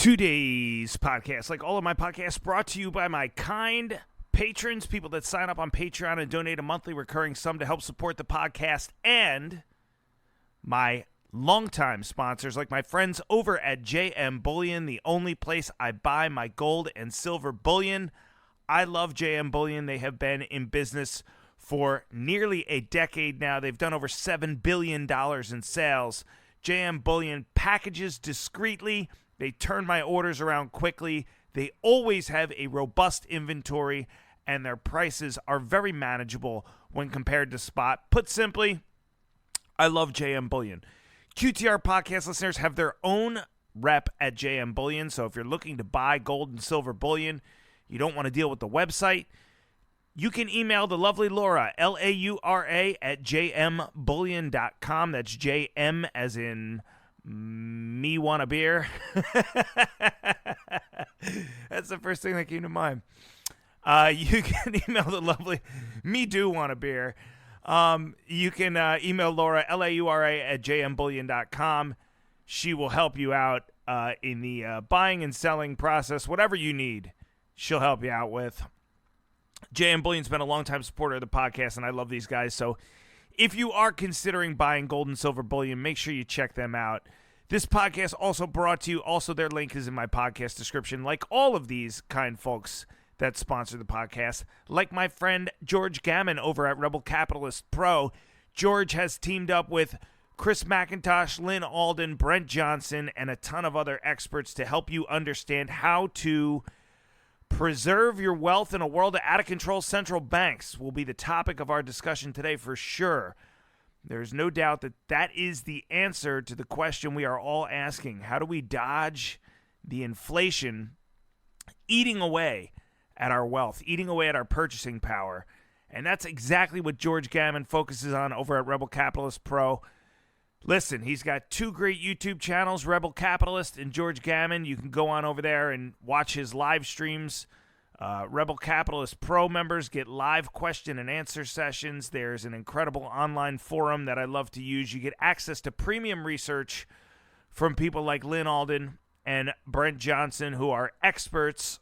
Today's podcast, like all of my podcasts, brought to you by my kind patrons, people that sign up on Patreon and donate a monthly recurring sum to help support the podcast, and my longtime sponsors, like my friends over at JM Bullion, the only place I buy my gold and silver bullion. I love JM Bullion. They have been in business for nearly a decade now. They've done over $7 billion in sales. JM Bullion packages discreetly. They turn my orders around quickly. They always have a robust inventory, and their prices are very manageable when compared to spot. Put simply, I love JM Bullion. QTR podcast listeners have their own rep at JM Bullion, so if you're looking to buy gold and silver bullion, you don't want to deal with the website, you can email the lovely Laura, Laura, at jmbullion.com. That's JM as in me want a beer. That's the first thing that came to mind. You can email the lovely me do want a beer. You can email Laura, Laura, at jmbullion.com. She will help you out in the buying and selling process. Whatever you need, she'll help you out with. JM Bullion's been a longtime supporter of the podcast, and I love these guys. So if you are considering buying gold and silver bullion, make sure you check them out. This podcast also brought to you, also their link is in my podcast description, like all of these kind folks that sponsor the podcast, like my friend George Gammon over at Rebel Capitalist Pro. George has teamed up with Chris McIntosh, Lynn Alden, Brent Johnson, and a ton of other experts to help you understand how to preserve your wealth in a world of out-of-control central banks will be the topic of our discussion today for sure. There's no doubt that that is the answer to the question we are all asking. How do we dodge the inflation eating away at our wealth, eating away at our purchasing power? And that's exactly what George Gammon focuses on over at Rebel Capitalist Pro. Listen, he's got two great YouTube channels, Rebel Capitalist and George Gammon. You can go on over there and watch his live streams. Rebel Capitalist Pro members get live question and answer sessions. There's an incredible online forum that I love to use. You get access to premium research from people like Lynn Alden and Brent Johnson, who are experts.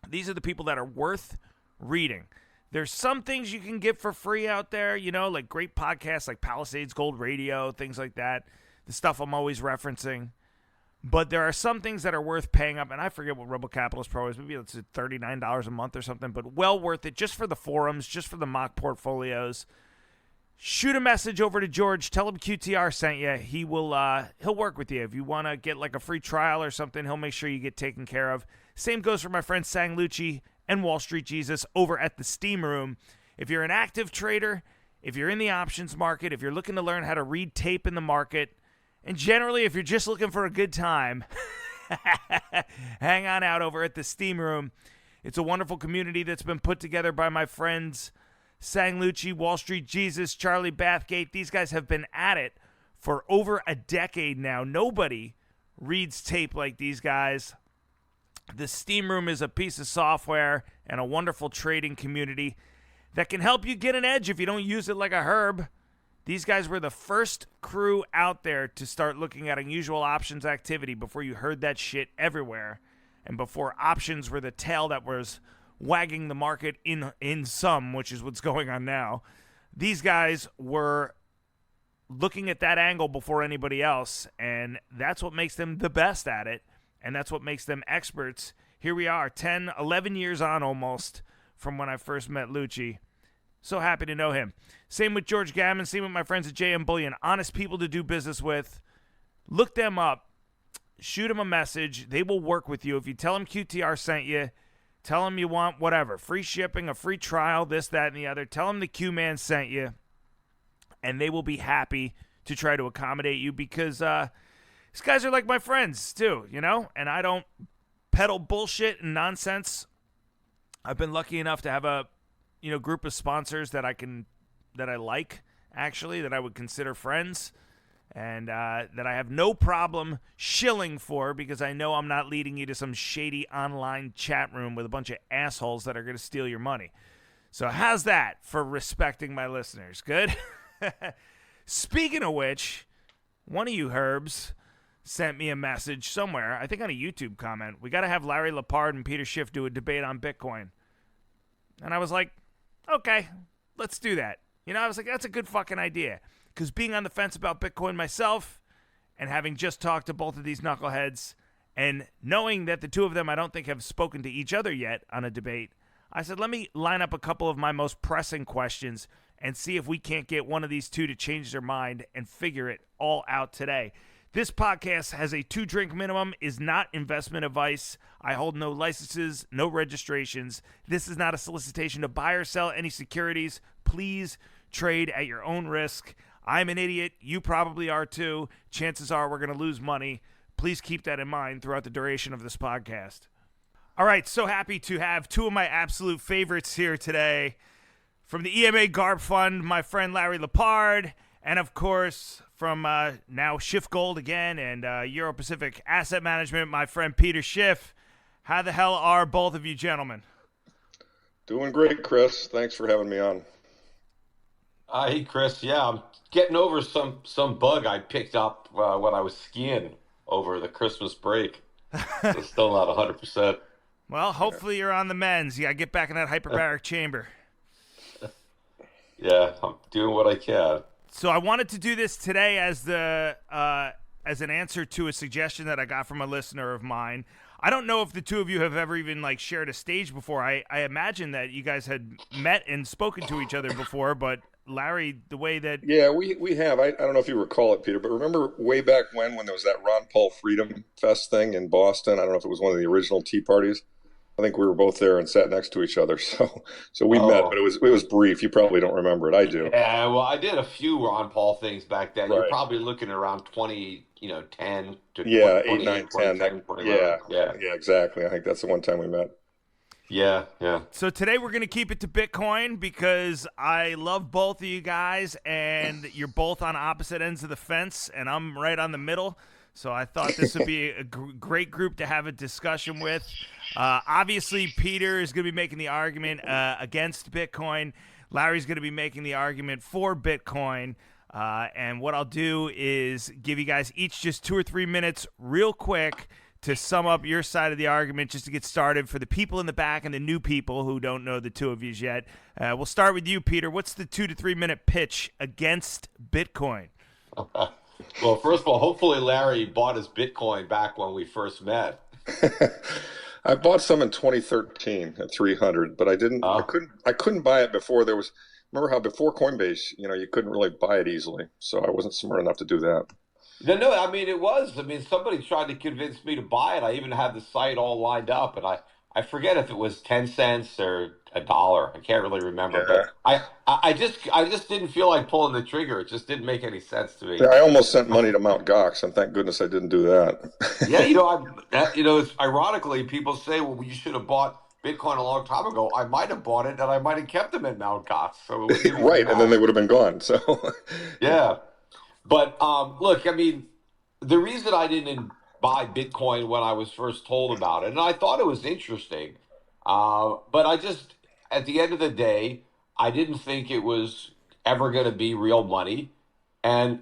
These are the people that are worth reading. There's some things you can get for free out there, you know, like great podcasts like Palisades Gold Radio, things like that, the stuff I'm always referencing. But there are some things that are worth paying up, and I forget what Rebel Capitalist Pro is. Maybe it's $39 a month or something, but well worth it just for the forums, just for the mock portfolios. Shoot a message over to George. Tell him QTR sent you. He'll work with you. If you want to get like a free trial or something, he'll make sure you get taken care of. Same goes for my friend Sang Lucci and Wall Street Jesus over at the Steam Room. If you're an active trader, if you're in the options market, if you're looking to learn how to read tape in the market, and generally if you're just looking for a good time, hang on out over at the Steam Room. It's a wonderful community that's been put together by my friends Sang Lucci, Wall Street Jesus, Charlie Bathgate. These guys have been at it for over a decade now. Nobody reads tape like these guys. The Steam Room is a piece of software and a wonderful trading community that can help you get an edge if you don't use it like a herb. These guys were the first crew out there to start looking at unusual options activity before you heard that shit everywhere, and before options were the tail that was wagging the market in sum, which is what's going on now. These guys were looking at that angle before anybody else, and that's what makes them the best at it. And that's what makes them experts. Here we are, 10, 11 years on almost from when I first met Lucci. So happy to know him. Same with George Gammon. Same with my friends at JM Bullion. Honest people to do business with. Look them up. Shoot them a message. They will work with you. If you tell them QTR sent you, tell them you want whatever. Free shipping, a free trial, this, that, and the other. Tell them the Q-Man sent you. And they will be happy to try to accommodate you because these guys are like my friends, too, you know? And I don't peddle bullshit and nonsense. I've been lucky enough to have a, group of sponsors that I like, actually, that I would consider friends, and that I have no problem shilling for because I know I'm not leading you to some shady online chat room with a bunch of assholes that are going to steal your money. So how's that for respecting my listeners? Good? Speaking of which, one of you herbs sent me a message somewhere, I think on a YouTube comment. We got to have Larry Lepard and Peter Schiff do a debate on Bitcoin. And I was like, okay, let's do that. I was like, that's a good fucking idea. Because being on the fence about Bitcoin myself and having just talked to both of these knuckleheads and knowing that the two of them I don't think have spoken to each other yet on a debate, I said, let me line up a couple of my most pressing questions and see if we can't get one of these two to change their mind and figure it all out today. This podcast has a 2-drink minimum, is not investment advice. I hold no licenses, no registrations. This is not a solicitation to buy or sell any securities. Please trade at your own risk. I'm an idiot. You probably are too. Chances are we're going to lose money. Please keep that in mind throughout the duration of this podcast. All right, so happy to have two of my absolute favorites here today. From the EMA Garb Fund, my friend Larry Lepard, and of course, from now Schiff Gold again and Euro Pacific Asset Management, my friend Peter Schiff. How the hell are both of you gentlemen? Doing great, Chris. Thanks for having me on. Hey, Chris. Yeah, I'm getting over some bug I picked up when I was skiing over the Christmas break. So still not 100%. Well, hopefully you're on the mends. You got to get back in that hyperbaric chamber. Yeah, I'm doing what I can. So I wanted to do this today as an answer to a suggestion that I got from a listener of mine. I don't know if the two of you have ever even shared a stage before. I imagine that you guys had met and spoken to each other before, but Larry, the way that... Yeah, we have. I don't know if you recall it, Peter, but remember way back when there was that Ron Paul Freedom Fest thing in Boston? I don't know if it was one of the original tea parties. I think we were both there and sat next to each other. So we met, but it was brief. You probably don't remember it. I do. Yeah, well, I did a few Ron Paul things back then. Right. You're probably looking around 2010 to yeah, 8, 9, 10. Yeah, exactly. I think that's the one time we met. Yeah. So today we're going to keep it to Bitcoin because I love both of you guys, and you're both on opposite ends of the fence, and I'm right on the middle. So I thought this would be a great group to have a discussion with. Obviously, Peter is going to be making the argument against Bitcoin. Larry's going to be making the argument for Bitcoin. And what I'll do is give you guys each just 2 or 3 minutes real quick to sum up your side of the argument just to get started for the people in the back and the new people who don't know the two of you yet. We'll start with you, Peter. What's the 2 to 3 minute pitch against Bitcoin? Well, first of all, hopefully Larry bought his Bitcoin back when we first met. I bought some in 2013 at 300, but I didn't. I couldn't buy it before there was. Remember how before Coinbase, you couldn't really buy it easily. So I wasn't smart enough to do that. No. I mean, it was. I mean, somebody tried to convince me to buy it. I even had the site all lined up, and I forget if it was 10 cents or $1. I can't really remember, but I just didn't feel like pulling the trigger. It just didn't make any sense to me. I almost sent money to Mt. Gox, and thank goodness I didn't do that. Yeah, it's ironically, people say, well, you should have bought Bitcoin a long time ago. I might have bought it, and I might have kept them in Mt. Gox. So right, and then they would have been gone. So yeah, but look, I mean, the reason I didn't buy Bitcoin when I was first told about it, and I thought it was interesting, but I just, at the end of the day, I didn't think it was ever going to be real money, and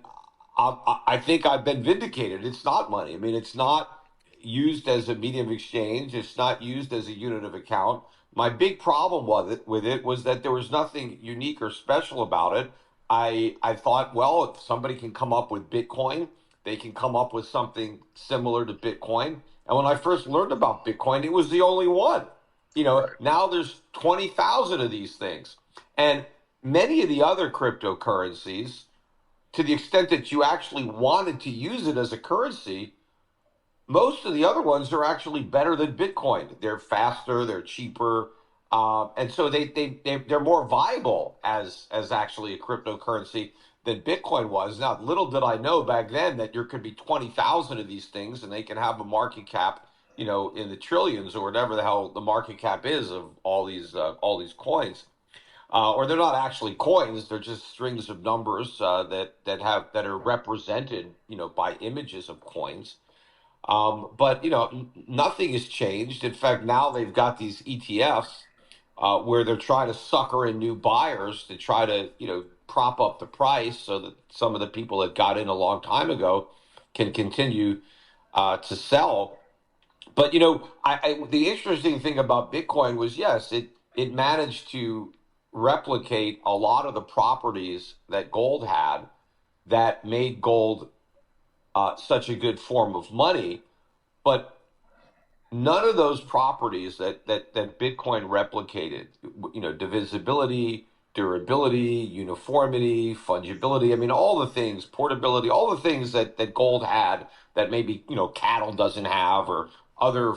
I think I've been vindicated. It's not money. I mean, it's not used as a medium of exchange. It's not used as a unit of account. My big problem with it was that there was nothing unique or special about it. I thought, well, if somebody can come up with Bitcoin, they can come up with something similar to Bitcoin. And when I first learned about Bitcoin, it was the only one. Now there's 20,000 of these things. And many of the other cryptocurrencies, to the extent that you actually wanted to use it as a currency, most of the other ones are actually better than Bitcoin. They're faster, they're cheaper, and so they're more viable as actually a cryptocurrency than Bitcoin was. Now, little did I know back then that there could be 20,000 of these things, and they can have a market cap, in the trillions or whatever the hell the market cap is of all these coins. Or they're not actually coins; they're just strings of numbers that are represented, by images of coins. But nothing has changed. In fact, now they've got these ETFs where they're trying to sucker in new buyers to try to prop up the price so that some of the people that got in a long time ago can continue to sell. But the interesting thing about Bitcoin was, yes, it managed to replicate a lot of the properties that gold had that made gold such a good form of money. But none of those properties that Bitcoin replicated, divisibility, durability, uniformity, fungibility, I mean, all the things, portability, all the things that gold had that maybe, cattle doesn't have, or other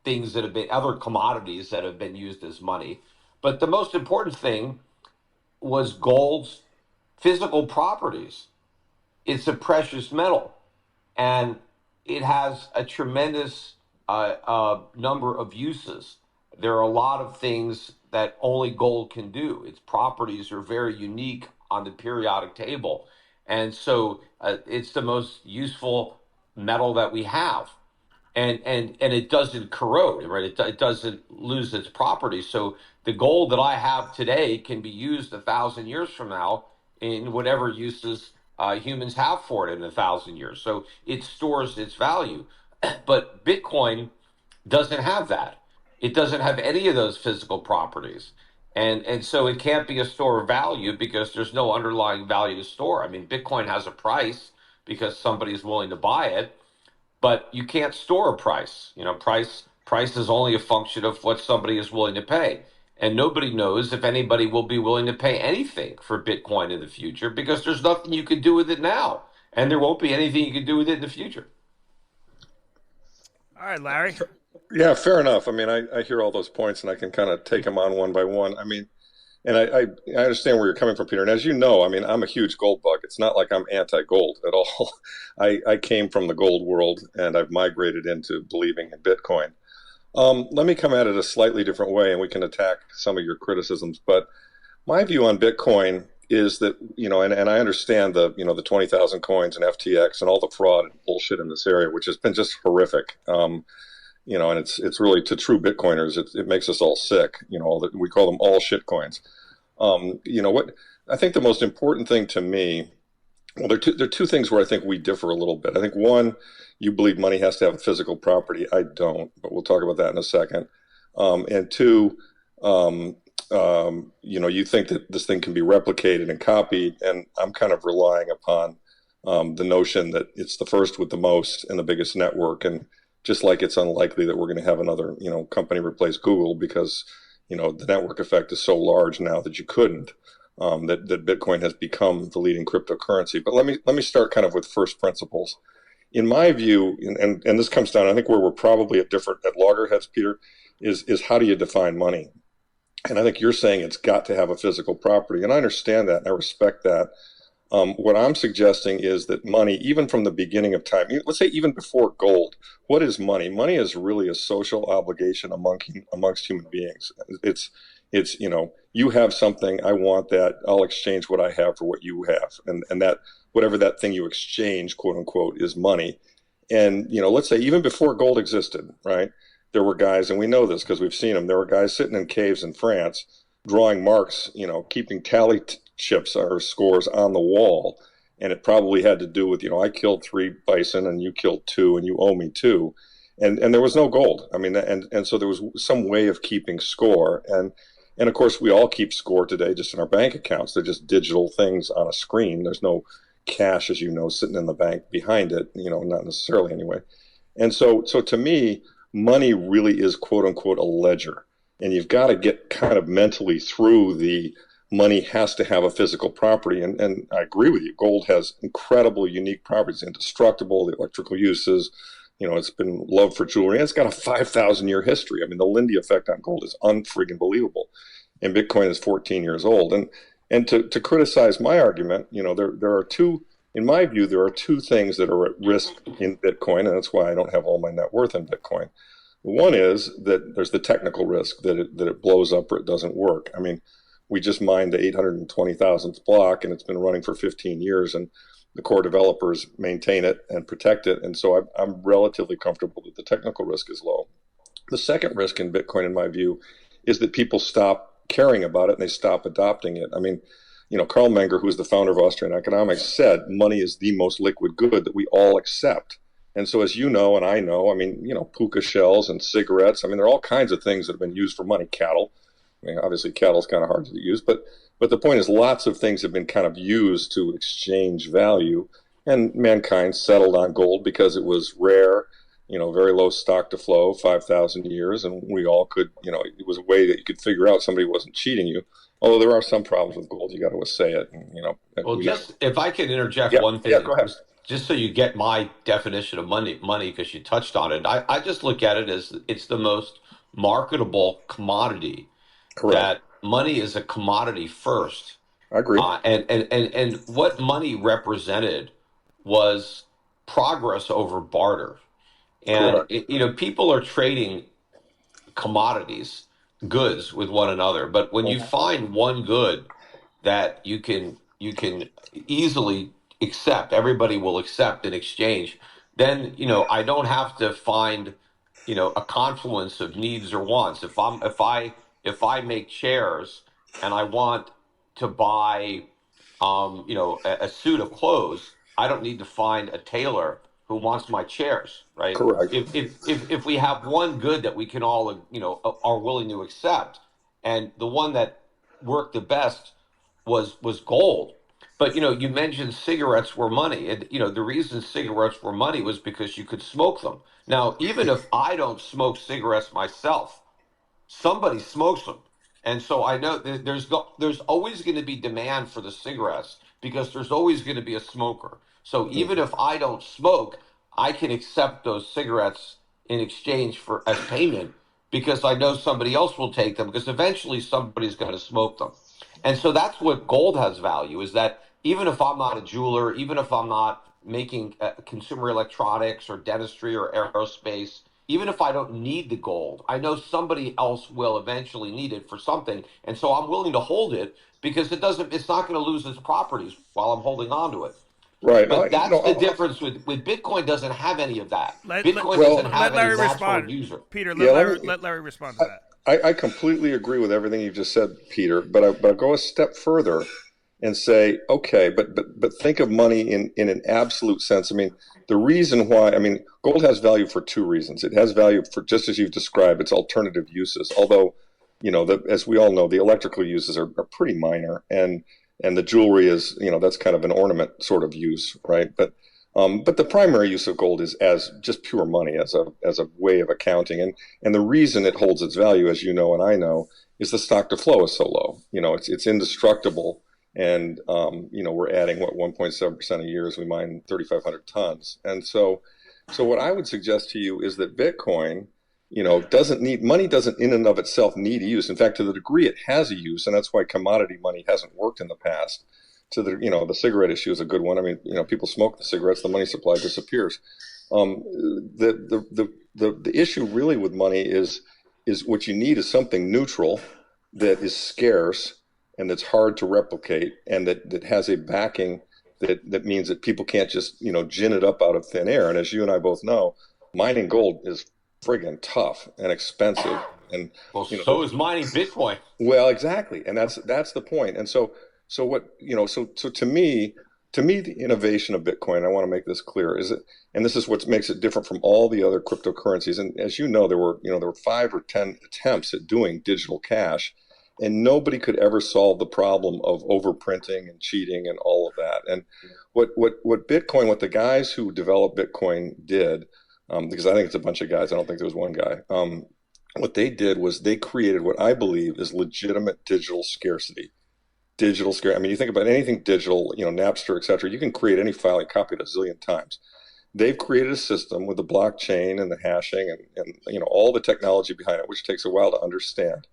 things that have been, other commodities that have been used as money. But the most important thing was gold's physical properties. It's a precious metal, and it has a tremendous number of uses. There are a lot of things that only gold can do. Its properties are very unique on the periodic table. And so it's the most useful metal that we have. And it doesn't corrode, right? It doesn't lose its properties. So the gold that I have today can be used 1,000 years from now in whatever uses humans have for it in 1,000 years. So it stores its value. But Bitcoin doesn't have that. It doesn't have any of those physical properties. And so it can't be a store of value because there's no underlying value to store. I mean, Bitcoin has a price because somebody's willing to buy it, but you can't store a price. Price is only a function of what somebody is willing to pay. And nobody knows if anybody will be willing to pay anything for Bitcoin in the future because there's nothing you can do with it now. And there won't be anything you can do with it in the future. All right, Larry. Yeah, fair enough. I mean, I hear all those points and I can kind of take them on one by one. I mean, and I understand where you're coming from, Peter. And as you know, I mean, I'm a huge gold bug. It's not like I'm anti-gold at all. I came from the gold world and I've migrated into believing in Bitcoin. Let me come at it a slightly different way and we can attack some of your criticisms. But my view on Bitcoin is that, and I understand the 20,000 coins and FTX and all the fraud and bullshit in this area, which has been just horrific. And it's really, to true Bitcoiners, it makes us all sick. We call them all shit coins. What I think the most important thing to me, well, there are two things where I think we differ a little bit. I think one, you believe money has to have a physical property. I don't, but we'll talk about that in a second. And two, you think that this thing can be replicated and copied, and I'm kind of relying upon the notion that it's the first with the most and the biggest network, and just like it's unlikely that we're going to have another company replace Google because the network effect is so large now that you couldn't. That Bitcoin has become the leading cryptocurrency. But let me start kind of with first principles. In my view, and this comes down, I think where we're probably at loggerheads, Peter, is how do you define money? And I think you're saying it's got to have a physical property, and I understand that, and I respect that. What I'm suggesting is that money, even from the beginning of time, let's say even before gold, what is money? Money is really a social obligation amongst human beings. It's you have something, I want that, I'll exchange what I have for what you have, and that whatever that thing you exchange, quote unquote, is money. And let's say even before gold existed, right? There were guys, and we know this because we've seen them. There were guys sitting in caves in France, drawing marks, keeping tally chips or scores on the wall, and it probably had to do with I killed 3 bison and you killed 2 and you owe me 2, and there was no gold. I mean, and so there was some way of keeping score, and of course we all keep score today just in our bank accounts. They're just digital things on a screen. There's no cash, as sitting in the bank behind it, not necessarily anyway. And so to me, money really is, quote unquote, a ledger, and you've got to get kind of mentally through the money has to have a physical property. And I agree with you. Gold has incredible, unique properties, indestructible, the electrical uses. It's been loved for jewelry. And it's got a 5,000-year history. I mean, the Lindy effect on gold is unfreaking believable. And Bitcoin is 14 years old. And to criticize my argument, there are two, in my view, there are two things that are at risk in Bitcoin, and that's why I don't have all my net worth in Bitcoin. One is that there's the technical risk that it blows up or it doesn't work. I mean, we just mined the 820,000th block, and it's been running for 15 years, and the core developers maintain it and protect it. And so I'm relatively comfortable that the technical risk is low. The second risk in Bitcoin, in my view, is that people stop caring about it and they stop adopting it. I mean, Karl Menger, who is the founder of Austrian economics, said money is the most liquid good that we all accept. And so, as you know, and I know, puka shells and cigarettes, there are all kinds of things that have been used for money. Cattle. Obviously cattle is kind of hard to use, but the point is lots of things have been kind of used to exchange value, and mankind settled on gold because it was rare, very low stock to flow, 5,000 years, and we all could, it was a way that you could figure out somebody wasn't cheating you. Although there are some problems with gold, you got to say it. Well, if I can interject one thing, go ahead. Just so you get my definition of money, because you touched on it. I just look at it as it's the most marketable commodity. Correct. That money is a commodity first. I agree. And what money represented was progress over barter. And people are trading commodities, goods with one another. But when you find one good that you can easily accept, everybody will accept in exchange, then I don't have to find a confluence of needs or wants. If I make chairs and I want to buy a suit of clothes, I don't need to find a tailor who wants my chairs, right? Correct. If we have one good that we can all are willing to accept, and the one that worked the best was gold. But you mentioned cigarettes were money, and the reason cigarettes were money was because you could smoke them. Now, even if I don't smoke cigarettes myself, somebody smokes them, and so I know there's always going to be demand for the cigarettes because there's always going to be a smoker. So even if I don't smoke, I can accept those cigarettes in exchange for as payment because I know somebody else will take them because eventually somebody's going to smoke them. And so that's what gold has value, is that even if I'm not a jeweler, even if I'm not making consumer electronics or dentistry or aerospace, even if I don't need the gold, I know somebody else will eventually need it for something. And so I'm willing to hold it because it's not going to lose its properties while I'm holding on to it. Right. But that's the difference with Bitcoin. Doesn't have any of that. Bitcoin doesn't have any natural user. Peter, let Larry respond to that. I completely agree with everything you've just said, Peter, but I'll go a step further and say, okay, but think of money in an absolute sense. The reason why, gold has value for two reasons. It has value for, just as you've described, its alternative uses. Although, as we all know, the electrical uses are pretty minor, and the jewelry is, that's kind of an ornament sort of use, right? But the primary use of gold is as just pure money, as a way of accounting, and the reason it holds its value, as you know and I know, is the stock to flow is so low. It's indestructible. And, we're adding 1.7% a year as we mine 3,500 tons. And so what I would suggest to you is that Bitcoin, money doesn't in and of itself need a use. In fact, to the degree it has a use, and that's why commodity money hasn't worked in the past. The cigarette issue is a good one. People smoke the cigarettes, the money supply disappears. The issue really with money is what you need is something neutral that is scarce and that's hard to replicate, and that has a backing that means that people can't just, gin it up out of thin air. And as you and I both know, mining gold is friggin' tough and expensive. And so is mining Bitcoin. Well, exactly. And that's the point. And so to me, the innovation of Bitcoin, I want to make this clear, is that, and this is what makes it different from all the other cryptocurrencies. And as you know, there were 5 or 10 attempts at doing digital cash, and nobody could ever solve the problem of overprinting and cheating and all of that. And what Bitcoin, what the guys who developed Bitcoin did, because I think it's a bunch of guys, I don't think there was one guy. What they did was they created what I believe is legitimate digital scarcity. You think about anything digital, Napster, et cetera, you can create any file and copy it a zillion times. They've created a system with the blockchain and the hashing and all the technology behind it, which takes a while to understand,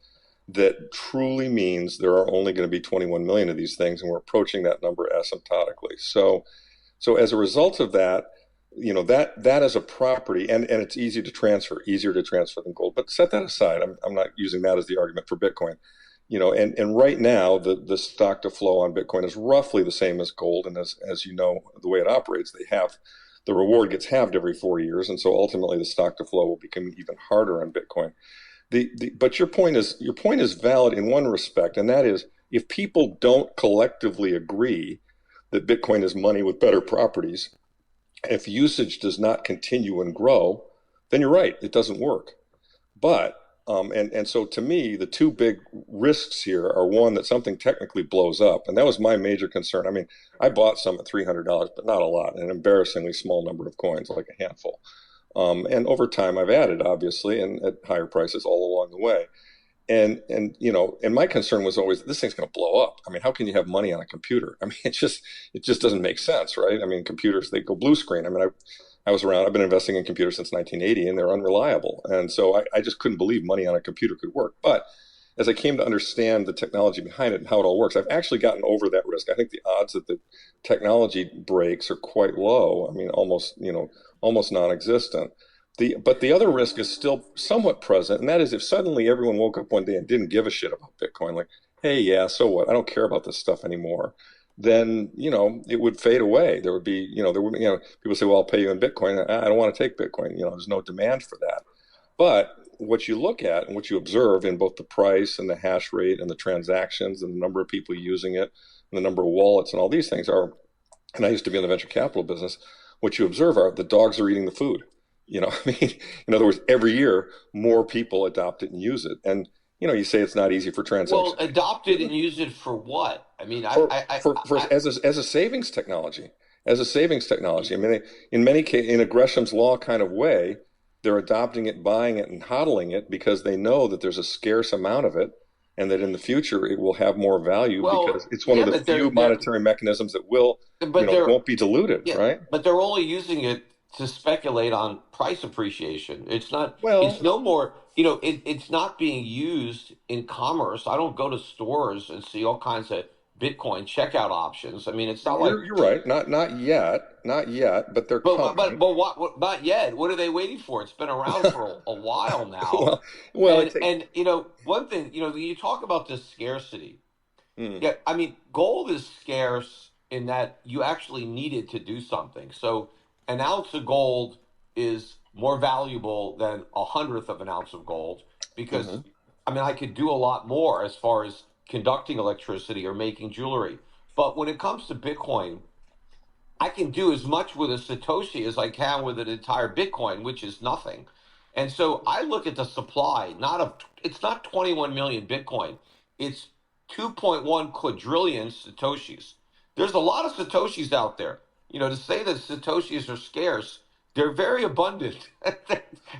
that truly means there are only going to be 21 million of these things, and we're approaching that number asymptotically. So as a result of that, that is a property, and it's easier to transfer than gold. But set that aside. I'm not using that as the argument for Bitcoin. And right now the stock to flow on Bitcoin is roughly the same as gold, and as you know, the way it operates, the reward gets halved every 4 years, and so ultimately the stock to flow will become even harder on Bitcoin. But your point is valid in one respect, and that is if people don't collectively agree that Bitcoin is money with better properties, if usage does not continue and grow, then you're right, it doesn't work. But and so to me, the two big risks here are one, that something technically blows up, and that was my major concern. I mean, I bought some at $300, but not a lot, an embarrassingly small number of coins, like a handful. And over time, I've added, obviously, and at higher prices all along the way. And my concern was always, this thing's going to blow up. I mean, how can you have money on a computer? I mean, it just doesn't make sense, right? I mean, computers, they go blue screen. I mean, I was around. I've been investing in computers since 1980, and they're unreliable. And so I just couldn't believe money on a computer could work. But as I came to understand the technology behind it and how it all works, I've actually gotten over that risk. I think the odds that the technology breaks are quite low. I mean, almost non-existent. But the other risk is still somewhat present, and that is if suddenly everyone woke up one day and didn't give a shit about Bitcoin, like, hey, yeah, so what? I don't care about this stuff anymore. Then, it would fade away. There would be, people say, well, I'll pay you in Bitcoin. I don't want to take Bitcoin. There's no demand for that. But what you look at and what you observe in both the price and the hash rate and the transactions and the number of people using it and the number of wallets and all these things are, and I used to be in the venture capital business, what you observe are the dogs are eating the food. I mean, in other words, every year more people adopt it and use it. And, you say it's not easy for transactions. Well, adopt it and use it for what? I mean, as a savings technology, I mean, in many cases, in a Gresham's law kind of way, they're adopting it, buying it, and hodling it because they know that there's a scarce amount of it, and that in the future it will have more value because it's one of the few monetary mechanisms that won't be diluted, right? But they're only using it to speculate on price appreciation. It's not. Well, it's no more. It's not being used in commerce. I don't go to stores and see all kinds of Bitcoin checkout options. I mean, it's not like you're right. Not yet. But they're coming. But what? Not yet. What are they waiting for? It's been around for a while now. And one thing. You talk about this scarcity. Yeah, I mean, gold is scarce in that you actually need it to do something. So an ounce of gold is more valuable than 1/100th of an ounce of gold because, I mean, I could do a lot more as far as conducting electricity or making jewelry. But when it comes to Bitcoin, I can do as much with a Satoshi as I can with an entire Bitcoin, which is nothing. And so I look at the supply, it's not 21 million Bitcoin. It's 2.1 quadrillion Satoshis. There's a lot of Satoshis out there. To say that Satoshis are scarce, they're very abundant.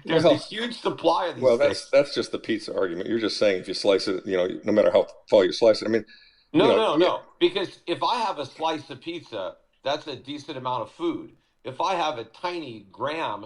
There's a huge supply of these things. That's just the pizza argument. You're just saying if you slice it, no matter how far you slice it. I mean, no. Because if I have a slice of pizza, that's a decent amount of food. If I have a tiny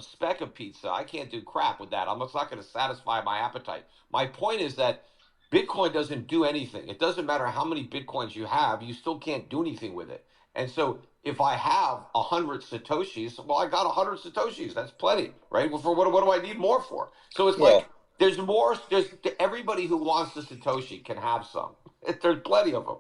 speck of pizza, I can't do crap with that. It's not going to satisfy my appetite. My point is that Bitcoin doesn't do anything. It doesn't matter how many Bitcoins you have, you still can't do anything with it. And so if I have 100 Satoshis, well, I got 100 Satoshis. That's plenty, right? Well, for what do I need more for? So it's like there's more. There's everybody who wants the Satoshi can have some. There's plenty of them.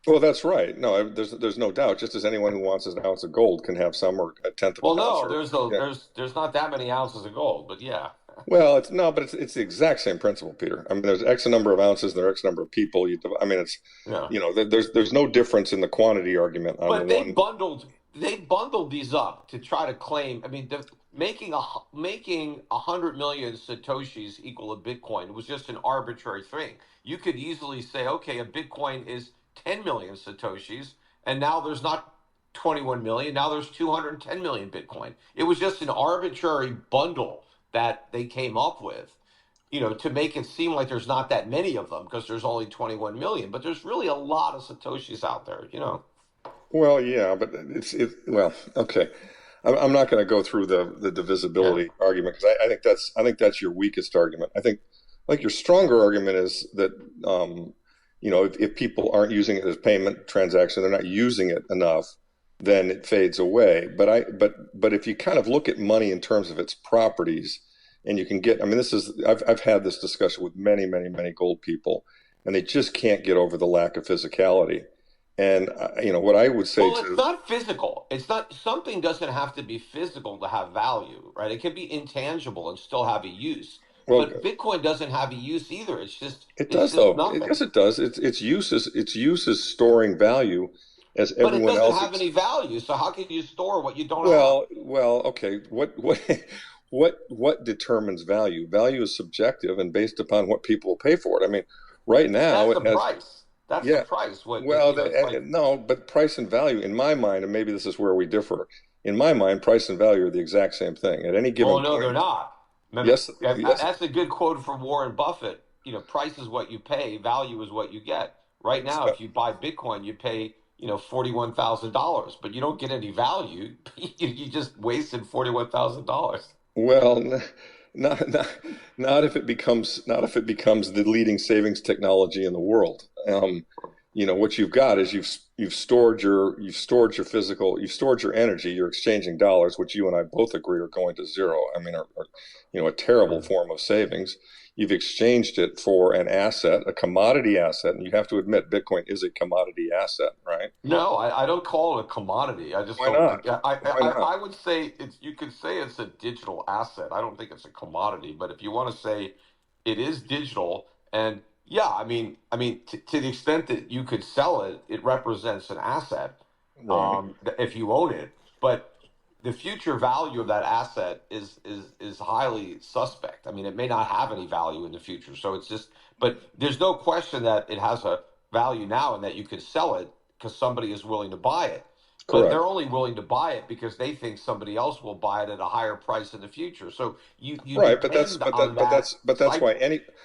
Well, that's right. No, there's no doubt. Just as anyone who wants an ounce of gold can have some, or a tenth of an ounce. Well, no, there's not that many ounces of gold, but yeah. Well, it's the exact same principle, Peter. I mean, there's X number of ounces, and there are X number of people. There's no difference in the quantity argument. But they bundled these up to try to claim. I mean, making 100 million Satoshis equal a Bitcoin was just an arbitrary thing. You could easily say, okay, a Bitcoin is 10 million Satoshis, and now there's not 21 million. Now there's 210 million Bitcoin. It was just an arbitrary bundle that they came up with, to make it seem like there's not that many of them because there's only 21 million, but there's really a lot of Satoshis out there, Well, yeah, but okay. I'm not going to go through the divisibility argument because I think that's your weakest argument. I think like your stronger argument is that if people aren't using it as payment transaction, they're not using it enough, then it fades away. But if you kind of look at money in terms of its properties, and you can get, I mean, I've had this discussion with many, many, many gold people, and they just can't get over the lack of physicality. And what I would say it's not physical. It's not, something doesn't have to be physical to have value, right? It can be intangible and still have a use. Well, but Bitcoin doesn't have a use either. it It's does just though. nothing. Yes, it does. Its use is storing value, as But it everyone doesn't else. have any value. So how can you store what you don't have? Well, okay. What determines value? Value is subjective and based upon what people will pay for it. I mean, right now That's it the has. price. That's the Yeah. price. Well, It's like, no, but price and value, in my mind, and maybe this is where we differ. In my mind, price and value are the exact same thing. At any given well, no, they're point, not. Remember, yes, yes, that's a good quote from Warren Buffett. Price is what you pay, value is what you get. Right now, if you buy Bitcoin, you pay, $41,000, but you don't get any value. You just wasted $41,000. well, not, not not if it becomes the leading savings technology in the world. What you've got is you've stored your energy. You're exchanging dollars, which you and I both agree are going to zero. I mean, are a terrible form of savings. You've exchanged it for an asset, a commodity asset, and you have to admit Bitcoin is a commodity asset, right? No, I don't call it a commodity. I just Why don't. not? Why not? I would say it's. You could say it's a digital asset. I don't think it's a commodity. But if you want to say it is digital, and yeah, to the extent that you could sell it, it represents an asset. Right. If you own it, but the future value of that asset is highly suspect. I mean, it may not have any value in the future. So it's just. But there's no question that it has a value now, and that you could sell it because somebody is willing to buy it. But they're Correct. only willing to buy it because they think somebody else will buy it at a higher price in the future. So you Right, but that's depend but on that but that that's but cycle.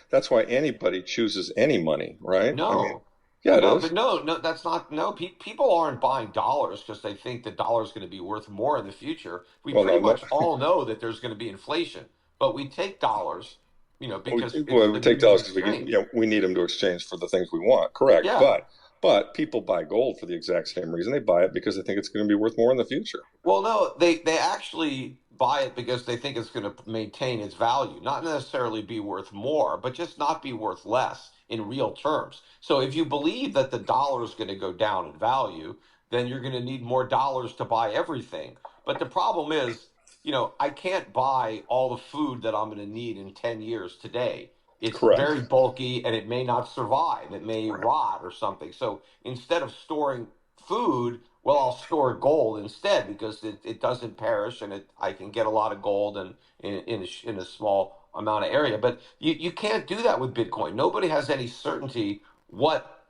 that's why anybody chooses any money, right? I mean, No, yeah, it no, is. but no, that's not. No, people aren't buying dollars because they think the dollar is going to be worth more in the future. We Well, pretty no, no. much all know that there's going to be inflation, but we take dollars, because it's Well, we the take means of dollars because exchange. we need them to exchange for the things we want. Correct, Yeah. but people buy gold for the exact same reason. They buy it because they think it's going to be worth more in the future. Well, no, they actually buy it because they think it's going to maintain its value, not necessarily be worth more, but just not be worth less in real terms. So if you believe that the dollar is going to go down in value, then you're going to need more dollars to buy everything. But the problem is, I can't buy all the food that I'm going to need in 10 years today. It's Correct. very bulky and it may not survive. It may Right. rot or something. So instead of storing food, well, I'll store gold instead because it doesn't perish, and I can get a lot of gold in a small amount of area. But you can't do that with Bitcoin. Nobody has any certainty what,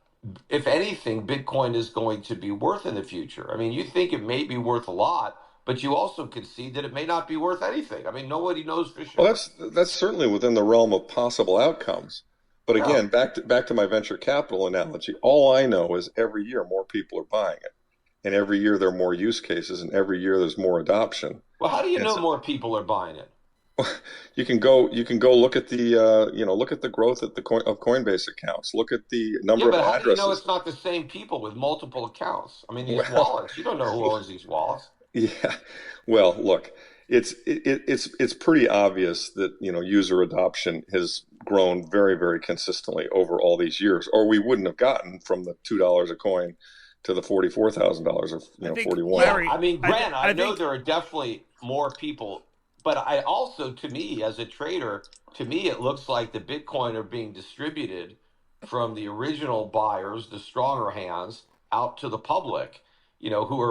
if anything, Bitcoin is going to be worth in the future. I mean, you think it may be worth a lot, but you also concede that it may not be worth anything. I mean, nobody knows for Well, sure. that's certainly within the realm of possible outcomes. But Yeah. again, back to my venture capital analogy. All I know is every year more people are buying it, and every year there are more use cases, and every year there's more adoption. Well, how do you And know so more people are buying it? you can go look at the growth at of Coinbase accounts. Look at the Yeah, number of but how do you know addresses. it's not the same people with multiple accounts? I mean, these Well, wallets, you don't know who owns these wallets. yeah. Well, look, it's pretty obvious that user adoption has grown very, very consistently over all these years, or we wouldn't have gotten from the $2 a coin to the $44,000 or I think 41. Yeah, Larry, I mean, Grant, I I know think there are definitely more people, but I also, to me, as a trader, to me, it looks like the Bitcoin are being distributed from the original buyers, the stronger hands, out to the public, who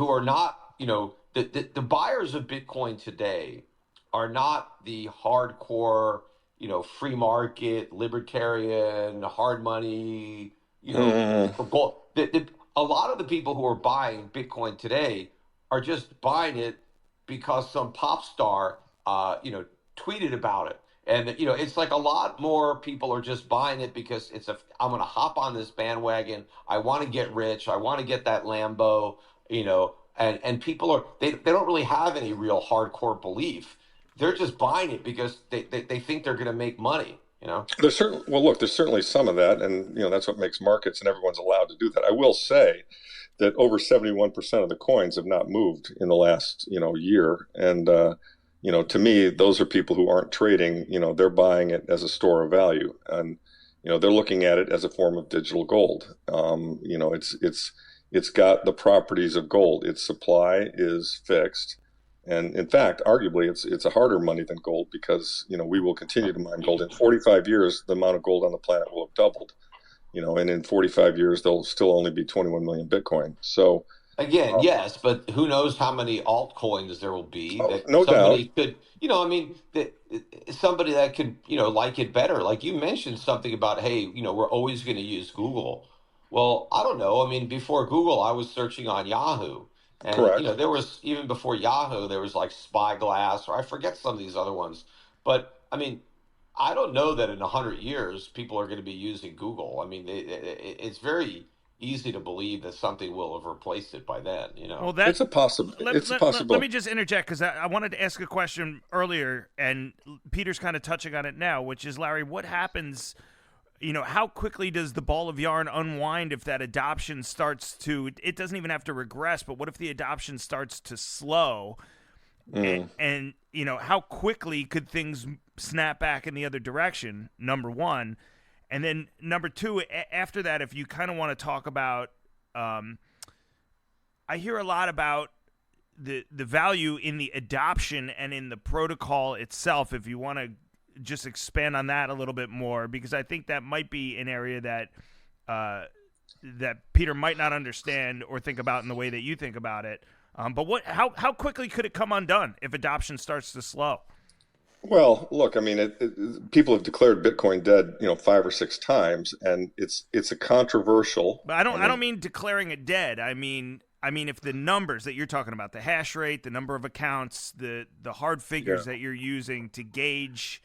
are not, the buyers of Bitcoin today are not the hardcore, free market, libertarian, hard money, Mm, gold. A lot of the people who are buying Bitcoin today are just buying it because some pop star, tweeted about it. And it's like a lot more people are just buying it because I'm going to hop on this bandwagon. I want to get rich. I want to get that Lambo, and people they don't really have any real hardcore belief. They're just buying it because they think they're going to make money. there's certainly some of that, and that's what makes markets, and everyone's allowed to do that. I will say that over 71% of the coins have not moved in the last year, and to me, those are people who aren't trading. They're buying it as a store of value, and they're looking at it as a form of digital gold. It's got the properties of gold. Its supply is fixed. And in fact, arguably, it's a harder money than gold because, we will continue to mine gold. In 45 years, the amount of gold on the planet will have doubled, and in 45 years, there'll still only be 21 million Bitcoin. So, Again, yes, but who knows how many altcoins there will be that no doubt. somebody could, that somebody that could, like it better. Like you mentioned something about, hey, we're always going to use Google. Well, I don't know. I mean, before Google, I was searching on Yahoo. And, Correct. there was, even before Yahoo, there was like Spyglass, or I forget some of these other ones. But, I mean, I don't know that in 100 years people are going to be using Google. I mean, it's very easy to believe that something will have replaced it by then. Well, It's a possibility. let me just interject because I wanted to ask a question earlier, and Peter's kind of touching on it now, which is, Larry, what happens? How quickly does the ball of yarn unwind if that adoption starts to? It doesn't even have to regress, but what if the adoption starts to slow? And how quickly could things snap back in the other direction? Number one. And then number two, after that, if you kind of want to talk about, I hear a lot about the value in the adoption and in the protocol itself. If you want to just expand on that a little bit more, because I think that might be an area that that Peter might not understand or think about in the way that you think about it. But how quickly could it come undone if adoption starts to slow? Well, look, I mean, people have declared Bitcoin dead, 5 or 6 times, and it's a controversial. But I don't mean declaring it dead. I mean if the numbers that you're talking about, the hash rate, the number of accounts, the hard figures that you're using to gauge,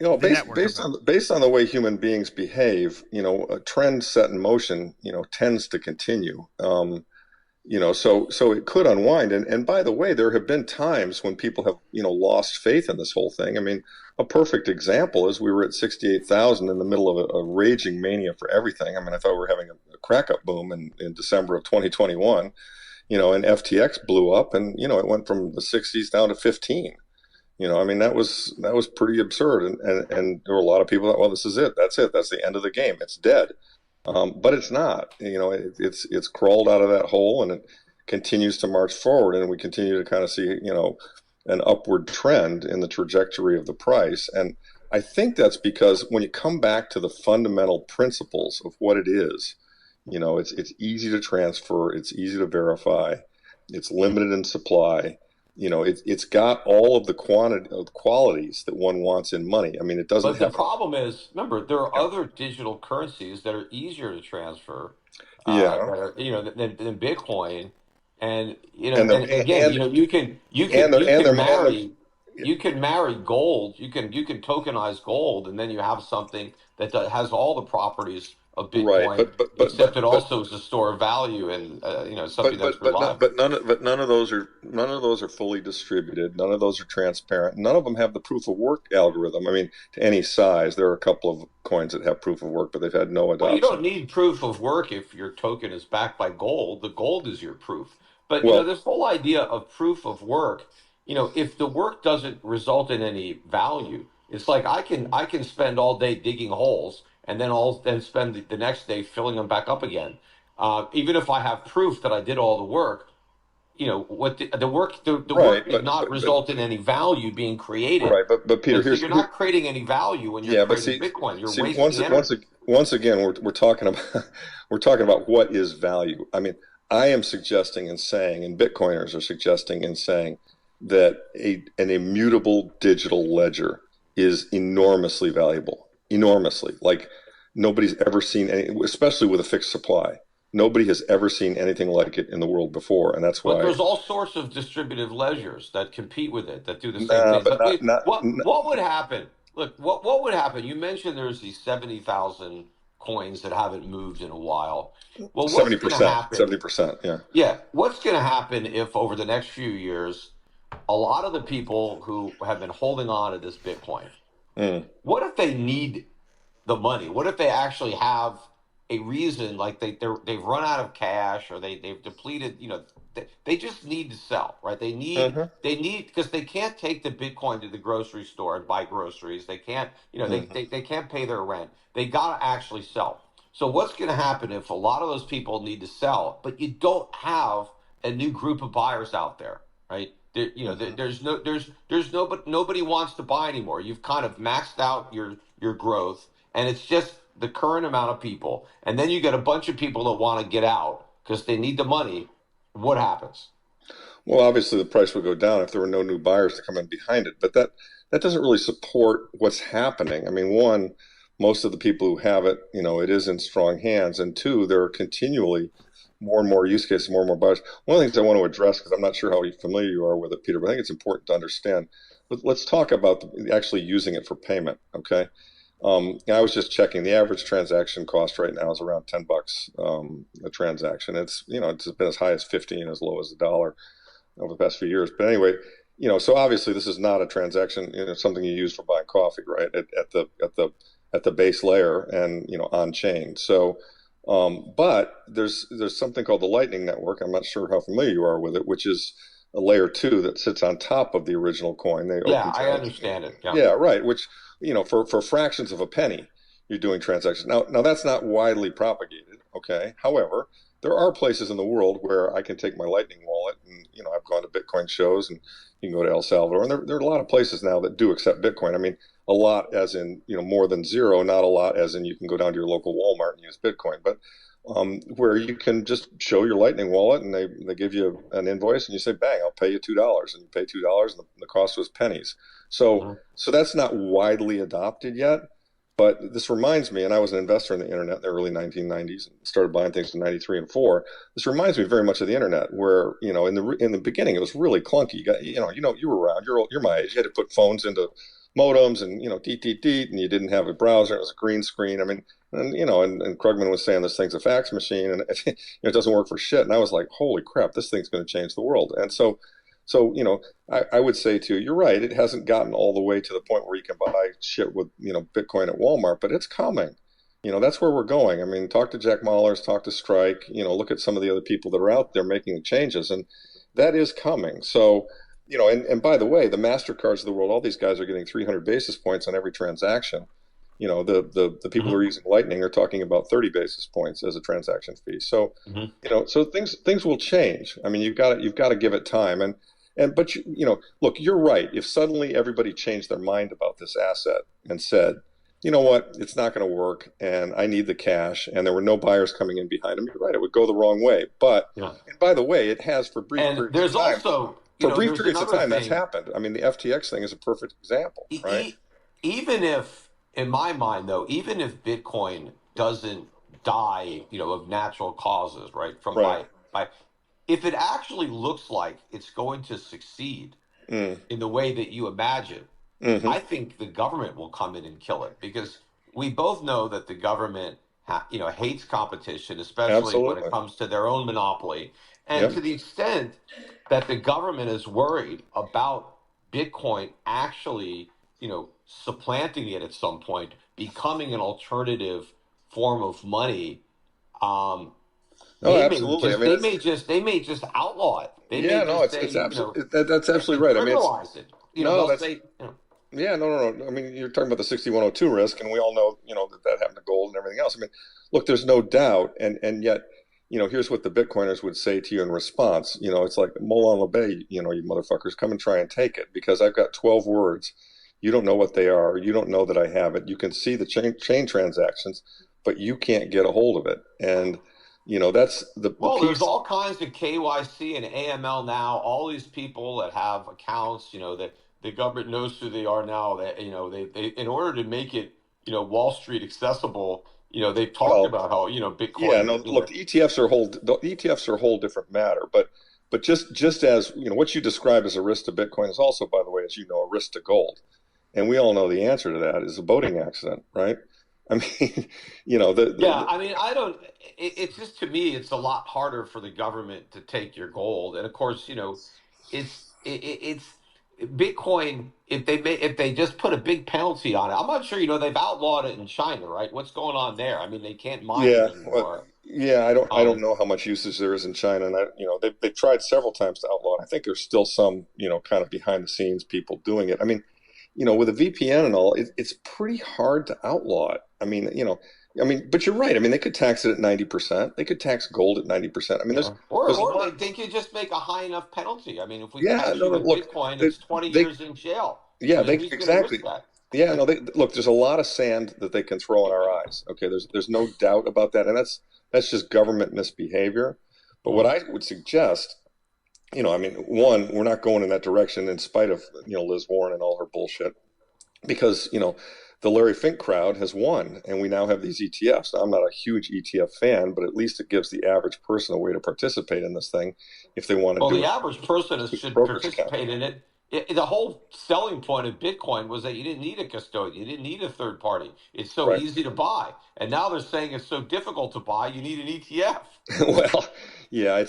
based on the way human beings behave, a trend set in motion, tends to continue. So it could unwind. And by the way, there have been times when people have, lost faith in this whole thing. I mean, a perfect example is we were at 68,000 in the middle of a raging mania for everything. I mean, I thought we were having a crack up boom in December of 2021, and FTX blew up and, it went from the 60s down to 15. I mean, that was pretty absurd. And there were a lot of people that, well, this is it. That's it. That's the end of the game. It's dead. But it's not, it's crawled out of that hole and it continues to march forward, and we continue to kind of see, an upward trend in the trajectory of the price. And I think that's because when you come back to the fundamental principles of what it is, it's easy to transfer, it's easy to verify, it's limited in supply. It's got all of the qualities that one wants in money. I mean, it doesn't. But the problem is, remember, there are other digital currencies that are easier to transfer, than Bitcoin, and you can marry gold. You can tokenize gold, and then you have something that has all the properties of Bitcoin, right? But it also is a store of value and something that's reliable. But none of those are fully distributed. None of those are transparent. None of them have the proof of work algorithm. I mean, to any size, there are a couple of coins that have proof of work, but they've had no adoption. Well, you don't need proof of work if your token is backed by gold. The gold is your proof. But this whole idea of proof of work, if the work doesn't result in any value, it's like I can spend all day digging holes and then spend the next day filling them back up again. Even if I have proof that I did all the work, what the work did not result in any value being created. Right, but Peter, you're not creating any value when you're creating Bitcoin. You're wasting energy. Once again, we're talking about what is value. I mean, I am suggesting and saying, and Bitcoiners are suggesting and saying that an immutable digital ledger is enormously valuable. Enormously. Like nobody's ever seen any, especially with a fixed supply. Nobody has ever seen anything like it in the world before, and that's why. But there's all sorts of distributive ledgers that compete with it, that do the same thing. What would happen? Look, what would happen? You mentioned there's these 70,000 coins that haven't moved in a while. Well, 70%. 70%. Yeah. Yeah. What's going to happen if over the next few years, a lot of the people who have been holding on to this Bitcoin, what if they need the money? What if they actually have a reason, like they've run out of cash or they've depleted, they just need to sell, right? They need because they can't take the Bitcoin to the grocery store and buy groceries. They can't, they can't pay their rent. They got to actually sell. So what's going to happen if a lot of those people need to sell, but you don't have a new group of buyers out there, right? there's nobody wants to buy anymore. You've kind of maxed out your growth, and it's just the current amount of people. And then you get a bunch of people that want to get out because they need the money. What happens? Well, obviously the price would go down if there were no new buyers to come in behind it, but that doesn't really support what's happening. I mean, one, most of the people who have it, it is in strong hands, and two, there are continually more and more use cases, more and more buyers. One of the things I want to address, because I'm not sure how familiar you are with it, Peter, but I think it's important to understand. But let's talk about actually using it for payment. Okay. I was just checking. The average transaction cost right now is around $10 a transaction. It's it's been as high as 15, as low as $1 over the past few years. But anyway, so obviously this is not a transaction. Something you use for buying coffee, right? At the base layer and on chain. So, but there's something called the Lightning Network. I'm not sure how familiar you are with it, which is a layer 2 that sits on top of the original coin. Yeah, I understand it. Yeah, right. Which for fractions of a penny, you're doing transactions. Now that's not widely propagated. Okay. However, there are places in the world where I can take my Lightning wallet, and I've gone to Bitcoin shows, and you can go to El Salvador, and there are a lot of places now that do accept Bitcoin. I mean, a lot as in more than zero, not a lot as in you can go down to your local Walmart and use Bitcoin, but where you can just show your Lightning wallet, and they give you an invoice, and you say, bang, I'll pay you $2, and you pay $2, and the cost was pennies. So that's not widely adopted yet. But this reminds me, and I was an investor in the internet in the early 1990s and started buying things in 93 and 4. This reminds me very much of the internet, where in the beginning it was really clunky. You were around. You're my age. You had to put phones into modems, and deet, and you didn't have a browser. It was a green screen. I mean, and Krugman was saying this thing's a fax machine, and it doesn't work for shit. And I was like, holy crap, this thing's going to change the world. And so I would say to you, you're right. It hasn't gotten all the way to the point where you can buy shit with, Bitcoin at Walmart, but it's coming. That's where we're going. I mean, talk to Jack Mallers, talk to Strike, look at some of the other people that are out there making changes, and that is coming. So, and by the way, the MasterCards of the world, all these guys are getting 300 basis points on every transaction. The people who are using Lightning are talking about 30 basis points as a transaction fee. So, so things will change. I mean, you've got to give it time. But look, you're right. If suddenly everybody changed their mind about this asset and said, you know what, it's not going to work, and I need the cash, and there were no buyers coming in behind them, you're right, it would go the wrong way. But and by the way, it has for brief periods of time. For brief periods of time, that's happened. I mean, the FTX thing is a perfect example, right? Even if, in my mind, though, even if Bitcoin doesn't die, of natural causes, right, by if it actually looks like it's going to succeed in the way that you imagine, I think the government will come in and kill it, because we both know that the government, hates competition, especially when it comes to their own monopoly. And to the extent that the government is worried about Bitcoin actually, supplanting it at some point, becoming an alternative form of money, they may just outlaw it. It's absolutely that's absolutely right. I mean, I mean, you're talking about the 6102 risk, and we all know, that happened to gold and everything else. I mean, look, there's no doubt, and yet, here's what the Bitcoiners would say to you in response. It's like, Molon Labe, you motherfuckers, come and try and take it, because I've got 12 words. You don't know what they are. You don't know that I have it. You can see the chain transactions, but you can't get a hold of it. And that's there's all kinds of KYC and AML now. All these people that have accounts, that the government knows who they are now. That they in order to make it Wall Street accessible, they've talked about how Bitcoin. Yeah, no, look, the ETFs are a whole different matter. But just as what you described as a risk to Bitcoin is also, by the way, as a risk to gold, and we all know the answer to that is a boating accident, right? I mean, I mean, I don't. It's just, to me, it's a lot harder for the government to take your gold, and of course, it's Bitcoin. If they just put a big penalty on it, I'm not sure. They've outlawed it in China, right? What's going on there? I mean, they can't mine it anymore. I don't know how much usage there is in China, and they've tried several times to outlaw it. I think there's still some kind of behind the scenes people doing it. I mean, with a VPN and all, it's pretty hard to outlaw it. I mean, I mean, but you're right. I mean, they could tax it at 90%. They could tax gold at 90%. I mean, Yeah. Or there's a or lot. they could just make a high enough penalty. I mean, if we Yeah, catch no, you no. with Look, Bitcoin, they, it's 20 they years in jail. I yeah, mean, they who's going to risk exactly. that? Yeah, no. They look. There's a lot of sand that they can throw in our eyes. Okay, there's no doubt about that, and that's just government misbehavior. But what Mhm. I would suggest, I mean, one, we're not going in that direction in spite of Liz Warren and all her bullshit, because the Larry Fink crowd has won, and we now have these ETFs. Now, I'm not a huge ETF fan, but at least it gives the average person a way to participate in this thing if they want to Well, do the it average person through the should broker's account. participate in it. The whole selling point of Bitcoin was that you didn't need a custodian, you didn't need a third party. It's so Right. easy to buy, and now they're saying it's so difficult to buy. You need an ETF. Well, yeah,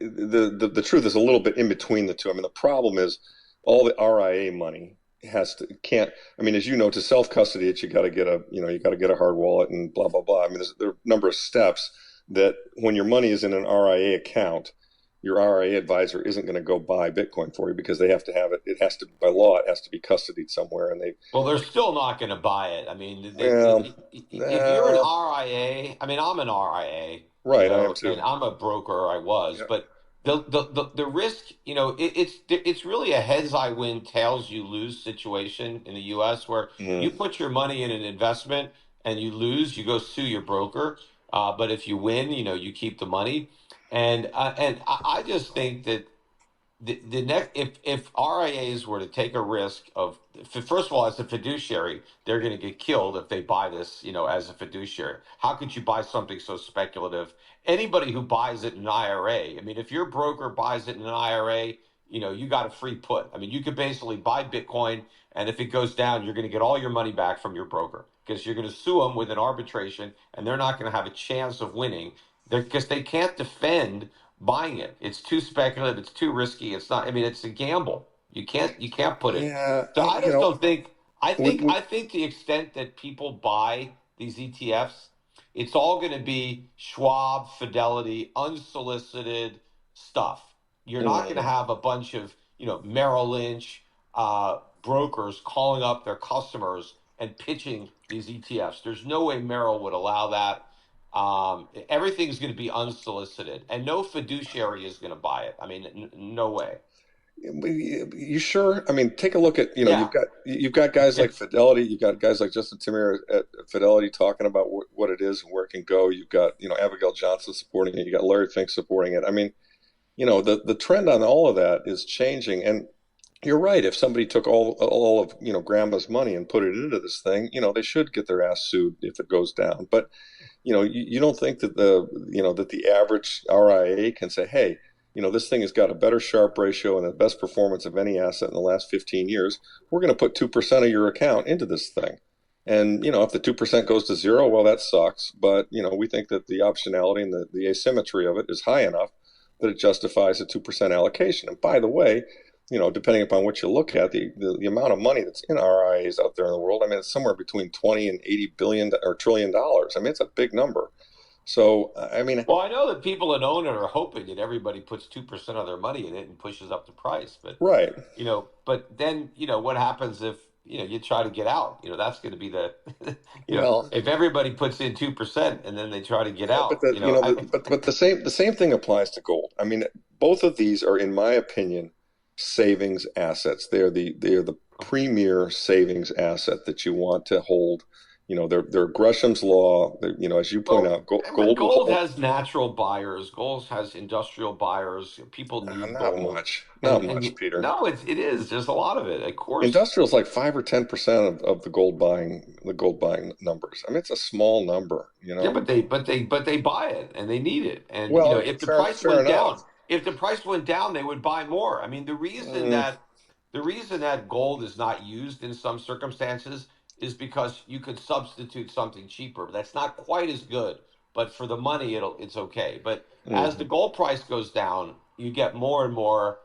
the truth is a little bit in between the two. I mean, the problem is all the RIA money can't. I mean, as you know, to self custody it, you got to get a hard wallet and blah blah blah. I mean, there are a number of steps that when your money is in an RIA account, your RIA advisor isn't going to go buy Bitcoin for you because they have to have it. It has to, by law, it has to be custodied somewhere, and Well, they're still not going to buy it. I mean, well, if you're an uh, RIA, I mean, I'm an RIA, right, I am too. and I'm a broker. I was, Yeah. but the risk, it's really a heads I win, tails you lose situation in the U.S. where you Mhm. put your money in an investment and you lose, you go sue your broker. But if you win, you keep the money, and I just think that the next if RIAs were to take a risk of first of all as a fiduciary they're going to get killed if they buy this as a fiduciary. How could you buy something so speculative? Anybody who buys it in an IRA, I mean, if your broker buys it in an IRA, you got a free put. I mean, you could basically buy Bitcoin, and if it goes down you're going to get all your money back from your broker because you're going to sue them with an arbitration and they're not going to have a chance of winning because they can't defend buying it. It's too speculative. It's too risky. It's not. I mean, it's a gamble. You can't put it. Yeah, So I just don't think. I we, think we, I think the extent that people buy these ETFs, it's all going to be Schwab, Fidelity, unsolicited stuff. You're not going to mm. have a bunch of Merrill Lynch brokers calling up their customers and pitching these ETFs. There's no way Merrill would allow that. Everything's going to be unsolicited, and no fiduciary is going to buy it. I mean, no way. You sure? I mean, take a look at, Yeah, you've got guys like it's Fidelity, you've got guys like Justin Timmer at Fidelity talking about what it is and where it can go. You've got, Abigail Johnson supporting it. You got Larry Fink supporting it. I mean, the trend on all of that is changing. And you're right. If somebody took all of, grandma's money and put it into this thing, they should get their ass sued if it goes down. But you don't think that the average RIA can say, hey, this thing has got a better Sharpe ratio and the best performance of any asset in the last 15 years. We're going to put 2% of your account into this thing. And, if the 2% goes to zero, well, that sucks. But, we think that the optionality and the asymmetry of it is high enough that it justifies a 2% allocation. And by the way, depending upon what you look at, the amount of money that's in RIAs out there in the world, I mean, it's somewhere between 20 and 80 billion or trillion dollars. I mean, it's a big number. So, I mean, well, I know that people that own it are hoping that everybody puts 2% of their money in it and pushes up the price, but right. but then what happens if you try to get out? That's going to be the Well, if everybody puts in 2% and then they try to get yeah, but out, the same thing applies to gold. I mean, both of these are, in my opinion, savings assets. They are the premier savings asset that you want to hold. They're Gresham's law. As you point Well, out, but gold will gold hold. has natural buyers. Gold has industrial buyers. People need Not gold, much, not and much, Peter. no, it is. There's a lot of it. Of course, Industrial is like 5 or 10% of the gold buying numbers. I mean, it's a small number, yeah, but they buy it and they need it. And Well, if the fair price fair went enough. down, they would buy more. I mean, Mm, the reason that gold is not used in some circumstances is because you could substitute something cheaper. That's not quite as good, but for the money, it's okay. But as the mhm. gold price goes down, you get more and more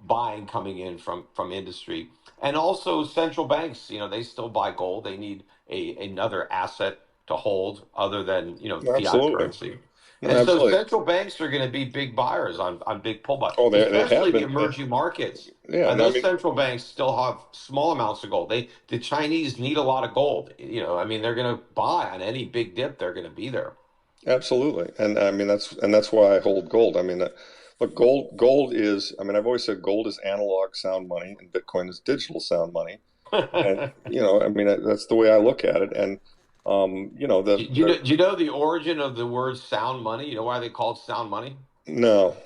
buying coming in from industry, and also central banks. They still buy gold. They need another asset to hold other than fiat Absolutely. currency. No, And so absolutely. central banks are going to be big buyers on big pullback, Oh, they especially have the been. emerging markets. Yeah, no, I Those mean, central banks still have small amounts of gold. The Chinese need a lot of gold. I mean, they're going to buy on any big dip. They're going to be there. absolutely. And I mean, that's why I hold gold. I mean, look, gold is. I mean, I've always said gold is analog sound money, and Bitcoin is digital sound money. And I mean, that's the way I look at it. And Do you know the origin of the word sound money? You know why they call it sound money? no,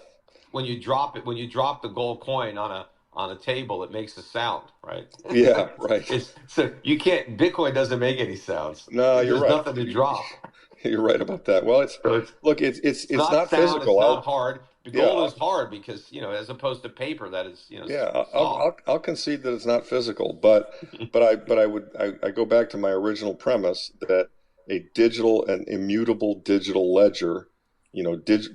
When you drop the gold coin on a table, it makes a sound, right? yeah, right. It's so you can't. Bitcoin doesn't make any sounds. No, you're There's right. nothing to drop. You're right about that. Well, So it's look, it's not not sound. It's physical. not hard. The Yeah, gold is hard because as opposed to paper that is yeah, soft. I'll concede that it's not physical, I go back to my original premise that a digital and immutable digital ledger,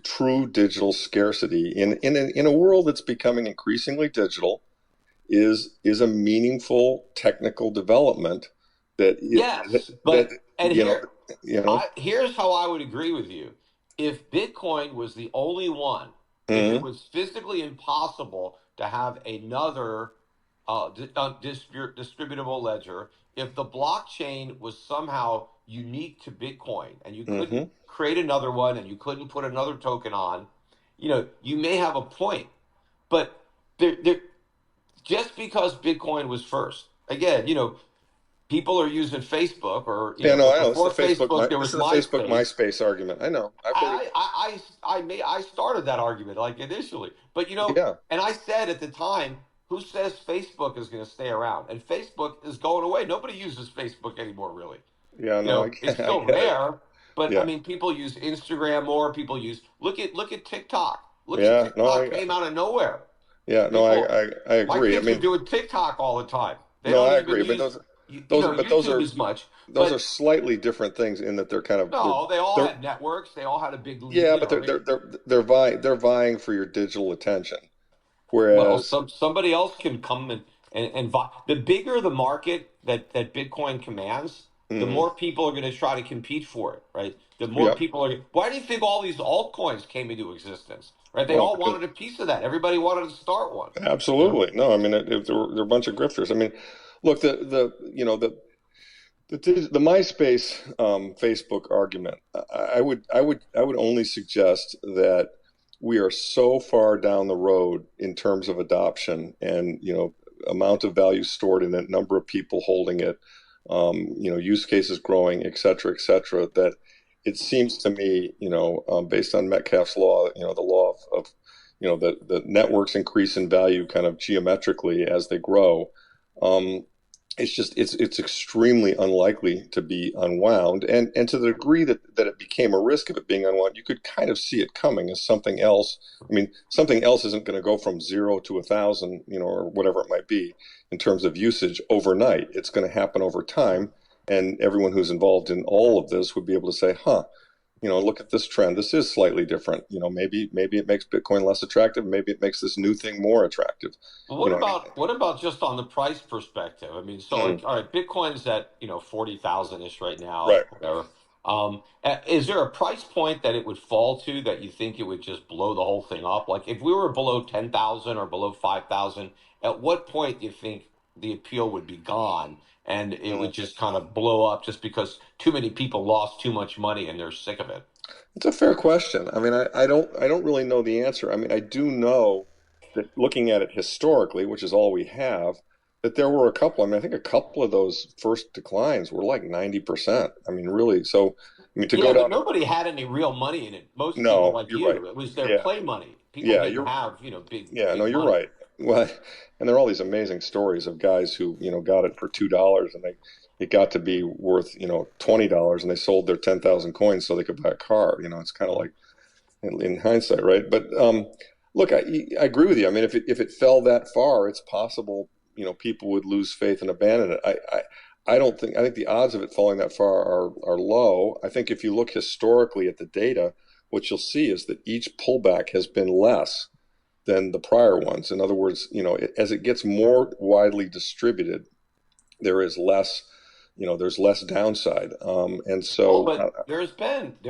true digital scarcity in a world that's becoming increasingly digital is a meaningful technical development Yes, that but and you know. here's how I would agree with you. If Bitcoin was the only one, if it Mhm. was physically impossible to have another distributable ledger, if the blockchain was somehow unique to Bitcoin and you couldn't Mhm. create another one and you couldn't put another token on, you may have a point. But there, just because Bitcoin was first, again, people are using Facebook or Yeah, no, but I know. before Facebook there This was is the Facebook MySpace. MySpace argument. I know. I've heard it. I started that argument like initially, but Yeah. and I said at the time, who says Facebook is going to stay around? And Facebook is going away. Nobody uses Facebook anymore, really. Yeah, no, It's I still get it. there, but I Yeah. mean, people use Instagram more. People use look at TikTok. Look at Yeah, no, TikTok came out of nowhere. yeah, no, People, I my agree. I kids are mean, doing TikTok all the time. They no, don't I even agree, but use those YouTube are as much, those are but slightly different things in that no, they all they're had networks. They all had a big lead. yeah, but they're vying for your digital attention. Well, Whereas, somebody else can come the bigger the market that Bitcoin commands, the mm, more people are going to try to compete for it, right? The more yep. people are. Why do you think all these altcoins came into existence? Right? They Well, all because wanted a piece of that. Everybody wanted to start one. You know? absolutely. No, I mean, they're a bunch of grifters. I mean, look, the MySpace Facebook argument. I would only suggest that we are so far down the road in terms of adoption and amount of value stored in it, number of people holding it, use cases growing, et cetera, that it seems to me, based on Metcalfe's law, the law of the networks increase in value kind of geometrically as they grow. Um, it's extremely unlikely to be unwound, and to the degree that it became a risk of it being unwound, you could kind of see it coming as something else. I mean, something else isn't going to go from 0 to 1,000, or whatever it might be in terms of usage overnight. It's going to happen over time, and everyone who's involved in all of this would be able to say, huh, look at this trend. This is slightly different. Maybe it makes Bitcoin less attractive. Maybe it makes this new thing more attractive. Well, I mean, what about just on the price perspective? I mean, so mm, like, all right, Bitcoin's at 40,000 ish right now, right. whatever. Is there a price point that it would fall to that you think it would just blow the whole thing up? Like if we were below 10,000 or below 5,000, at what point do you think the appeal would be gone and it Mm. would just kind of blow up just because too many people lost too much money and they're sick of it? It's a fair question. I mean, I don't really know the answer. I mean, I do know that looking at it historically, which is all we have, that there were a couple. I mean, I think a couple of those first declines were like 90%. I mean, really. So, I mean, to go Yeah, but down to nobody had any real money in it. Most people no, like you're right. you, it was their Yeah, play money. People yeah, didn't have, big yeah, no, big you're money. right. Well, and there are all these amazing stories of guys who, got it for $2 and it got to be worth, $20 and they sold their 10,000 coins so they could buy a car. It's kind of like in hindsight, right? But look, I agree with you. I mean, if it fell that far, it's possible, people would lose faith and abandon it. I don't think, I think the odds of it falling that far are low. I think if you look historically at the data, what you'll see is that each pullback has been less than the prior ones. In other words, as it gets more widely distributed, there is less, there's less downside. And Well, so, but there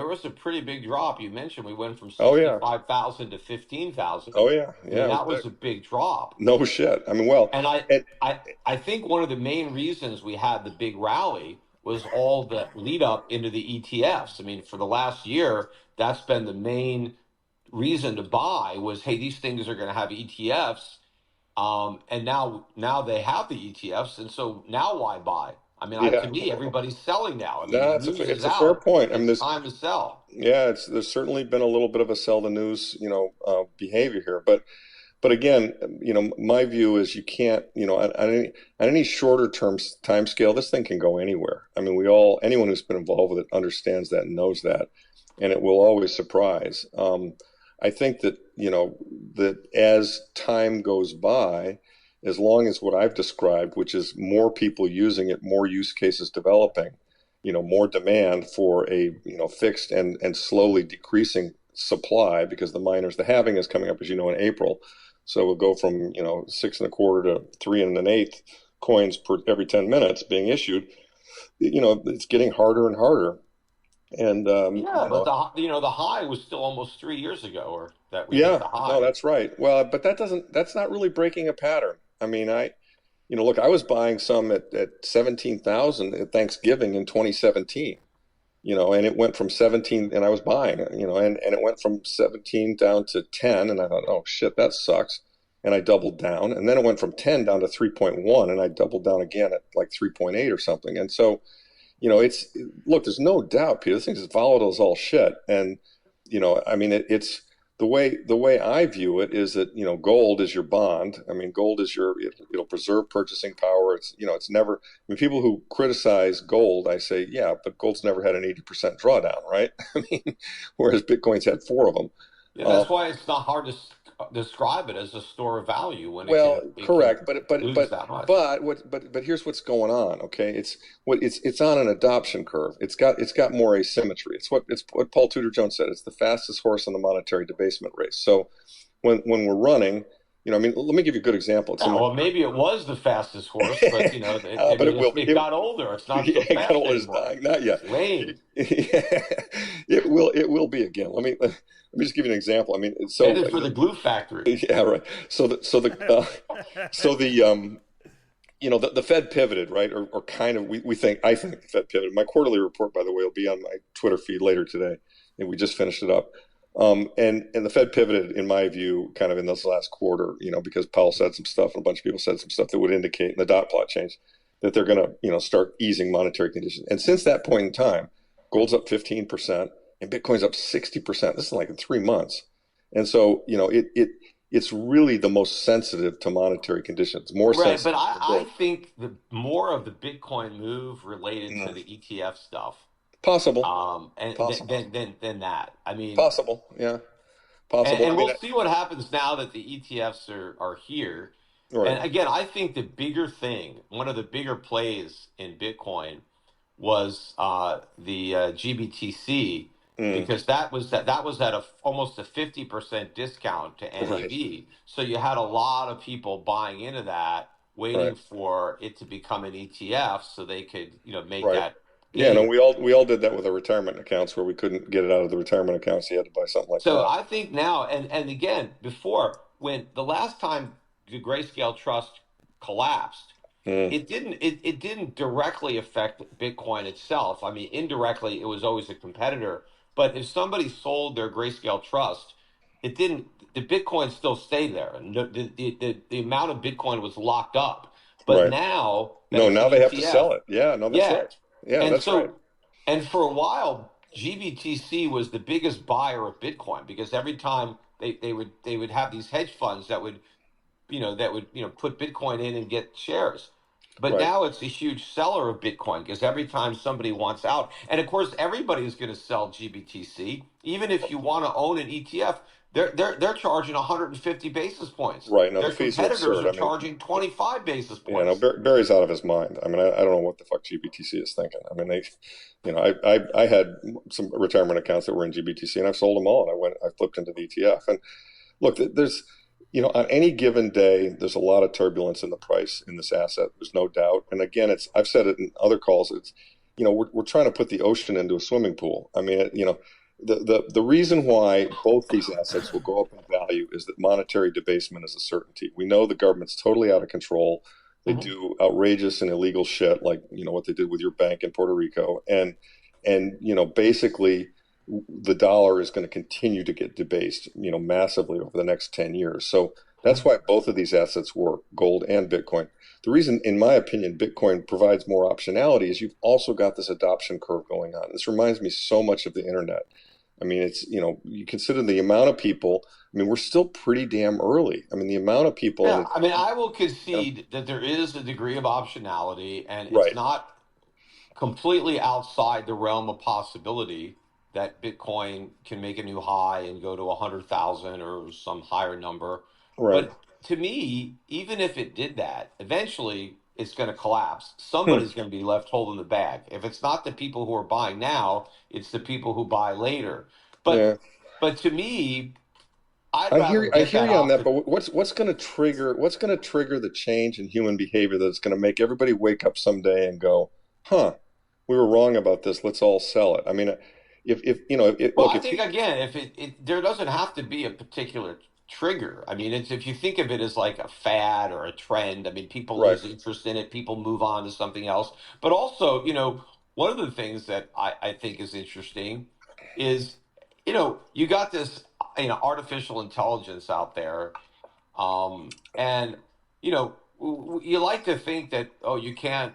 was a pretty big drop. You mentioned we went from oh yeah, 65,000 to 15,000. oh yeah, I mean, yeah, it was that big. was a big drop. No shit. I mean, well, And it, I think one of the main reasons we had the big rally was all the lead up into the ETFs. I mean, for the last year, that's been the main reason to buy was, hey, these things are going to have ETFs. And now they have the ETFs, and so now why buy? I mean, to yeah, me, everybody's selling now. I mean, no, the news is it's a fair out. point. I mean, It's time to sell. there's certainly been a little bit of a sell the news, behavior here, but again, my view is you can't, on any shorter term time scale, this thing can go anywhere. I mean, anyone who's been involved with it understands that and knows that, and it will always surprise. I think that, that as time goes by, as long as what I've described, which is more people using it, more use cases developing, more demand for a, fixed and slowly decreasing supply, because the halving is coming up, as you know, in April. So we'll go from, 6.25 to 3 1/8 coins per every 10 minutes being issued. It's getting harder and harder. And, Yeah, but the high was still almost 3 years ago, or that we hit yeah, the no, high. that's right. Well, but that's not really breaking a pattern. I mean, look, I was buying some at 17,000 at Thanksgiving in 2017, and it went from 17, and I was buying it, and it went from 17 down to 10, and I thought, oh shit, that sucks. And I doubled down, and then it went from 10 down to 3.1, and I doubled down again at like 3.8 or something. And so, look, there's no doubt, Peter, this thing's as volatile as all shit. And, I mean, it's the way I view it is that, gold is your bond. I mean, gold is it'll preserve purchasing power. It's never, I mean, people who criticize gold, I say, yeah, but gold's never had an 80% drawdown, right? I mean, whereas Bitcoin's had 4 of them. Yeah, that's why it's not hard to describe it as a store of value when Well, it can correct, but lose that much. but here's what's going on. Okay, it's on an adoption curve. It's got more asymmetry. It's what Paul Tudor Jones said. It's the fastest horse in the monetary debasement race. So when we're running, I mean, let me give you a good example. Yeah, well, maybe it was the fastest horse, but but it will be. It got older. It's not so It got fast older. It's anymore. not yet. It's lame. It will be again. Let me just give you an example. I mean, so Headed for the glue factory. yeah, right. The Fed pivoted, right? Or kind of, I think the Fed pivoted. My quarterly report, by the way, will be on my Twitter feed later today, and we just finished it up. And the Fed pivoted, in my view, kind of in this last quarter, because Powell said some stuff and a bunch of people said some stuff that would indicate, and the dot plot changed, that they're going to, start easing monetary conditions. And since that point in time, gold's up 15% and Bitcoin's up 60%. This is like in 3 months. And so, it's really the most sensitive to monetary conditions, more Right, sensitive. but I think the more of the Bitcoin move related to the ETF stuff. Possible. And Possible. than that. I mean, Possible. Yeah. Possible. and we'll see what happens now that the ETFs are here. Right. And again, I think the bigger thing, one of the bigger plays in Bitcoin was the GBTC, because that was at almost a 50% discount to NAV. Right. So you had a lot of people buying into that, waiting Right. for it to become an ETF so they could, make Right. that. Yeah, no, we all did that with our retirement accounts where we couldn't get it out of the retirement accounts. You had to buy something like So that. I think now, and again, before, when the last time the Grayscale Trust collapsed, it didn't directly affect Bitcoin itself. I mean, indirectly, it was always a competitor. But if somebody sold their Grayscale Trust, it didn't. The Bitcoin still stayed there, and the amount of Bitcoin was locked up. But Right. now that No, it's now an they have to ETF, sell it. Yeah, no, that's yeah. right. Yeah, And that's right. and for a while, GBTC was the biggest buyer of Bitcoin, because every time they would have these hedge funds that would put Bitcoin in and get shares. But Right. now it's a huge seller of Bitcoin, because every time somebody wants out, and of course everybody is going to sell GBTC, even if you want to own an ETF, they're charging 150 basis points. Right. No, Their the fees are competitors absurd. are I mean, charging 25 basis yeah, no, points. Barry's out of his mind. I mean, I don't know what the fuck GBTC is thinking. I mean, I had some retirement accounts that were in GBTC, and I've sold them all, and I flipped into the ETF. And look, on any given day, there's a lot of turbulence in the price in this asset. There's no doubt. And again, I've said it in other calls. It's, we're trying to put the ocean into a swimming pool. I mean, the reason why both these assets will go up in value is that monetary debasement is a certainty. We know the government's totally out of control. They do outrageous and illegal shit, like what they did with your bank in Puerto Rico, and basically the dollar is going to continue to get debased, massively over the next 10 years. So that's why both of these assets work, gold and Bitcoin. The reason, in my opinion, Bitcoin provides more optionality is you've also got this adoption curve going on. This reminds me so much of the internet. I mean, it's, you consider the amount of people. I mean, we're still pretty damn early. I mean, the amount of people. Yeah, I mean, I will concede that there is a degree of optionality, and Right. it's not completely outside the realm of possibility that Bitcoin can make a new high and go to 100,000 or some higher number. Right. But to me, even if it did that, eventually it's going to collapse. Somebody's going to be left holding the bag. If it's not the people who are buying now, it's the people who buy later. Yeah. But to me, I'd I rather hear get you that on that, off but what's going to trigger the change in human behavior that's going to make everybody wake up someday and go, "Huh, we were wrong about this. Let's all sell it." I mean, Well, I think again, if there doesn't have to be a particular trigger. I mean, if you think of it as like a fad or a trend, I mean, people Right. lose interest in it, people move on to something else. But also, one of the things that I think is interesting is, you got this, artificial intelligence out there, and you like to think that, oh, you can't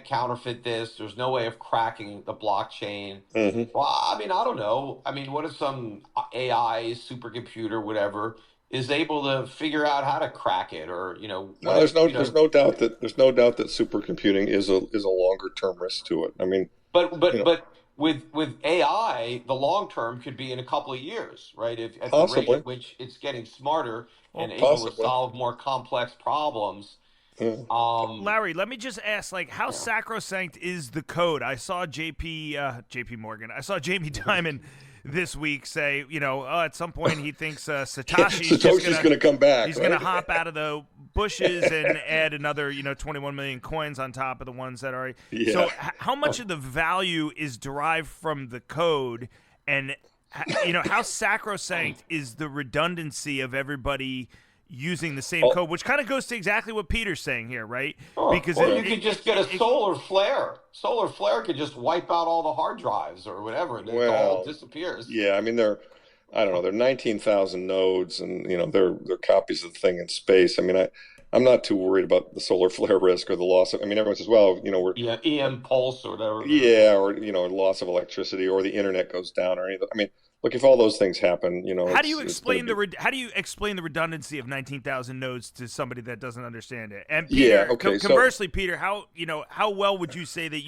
counterfeit this. There's no way of cracking the blockchain. hmm Well, I mean, I don't know. I mean, what if some AI supercomputer, whatever, is able to figure out how to crack it, or No, what if there's no doubt that supercomputing is a longer term risk to it. I mean, But you but know, but with AI, the long term could be in a couple of years, right? If at the rate possibly, at which it's getting smarter Well, and able to possibly. solve more complex problems. Yeah. Larry, let me just ask, like, how Yeah. sacrosanct is the code? I saw JP Morgan. I saw Jamie Dimon this week say, at some point he thinks Satoshi's just Satoshi's going to come back, he's gonna right? hop out of the bushes and add another 21 million coins on top of the ones that are. So Yeah. how much of the value is derived from the code, and how sacrosanct is the redundancy of everybody using the same Oh, code, which kind of goes to exactly what Peter's saying here, right? Sure. Because Or you could just get a solar flare. Solar flare could just wipe out all the hard drives or whatever, and it all well, disappears. yeah. I mean, I don't know, they're 19,000 nodes, and they're copies of the thing in space. I mean, I'm not too worried about the solar flare risk or the loss of. I mean, everyone says, well, we're Yeah, EM pulse or whatever. yeah, or loss of electricity, or the internet goes down, or anything. I mean, look, if all those things happen, how do you it's going explain to be. how do you explain the redundancy of 19,000 nodes to somebody that doesn't understand it? And Yeah. Peter, Okay. So conversely, Peter, how well would you say that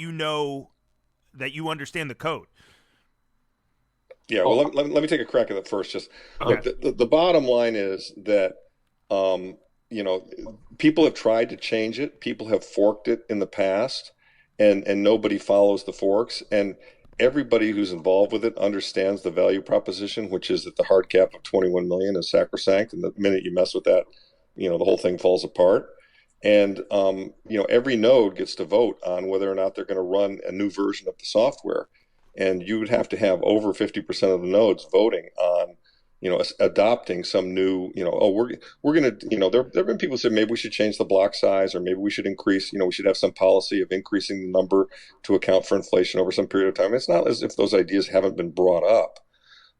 that you understand the code? yeah. Well, Oh, let me take a crack at it first. Just Okay. look, the bottom line is that um, people have tried to change it. People have forked it in the past, and nobody follows the forks. And everybody who's involved with it understands the value proposition, which is that the hard cap of 21 million is sacrosanct, and the minute you mess with that, the whole thing falls apart. And every node gets to vote on whether or not they're going to run a new version of the software, and you would have to have over 50% of the nodes voting on adopting some new, oh, we're going to, there have been people who said maybe we should change the block size, or maybe we should increase, we should have some policy of increasing the number to account for inflation over some period of time. It's not as if those ideas haven't been brought up,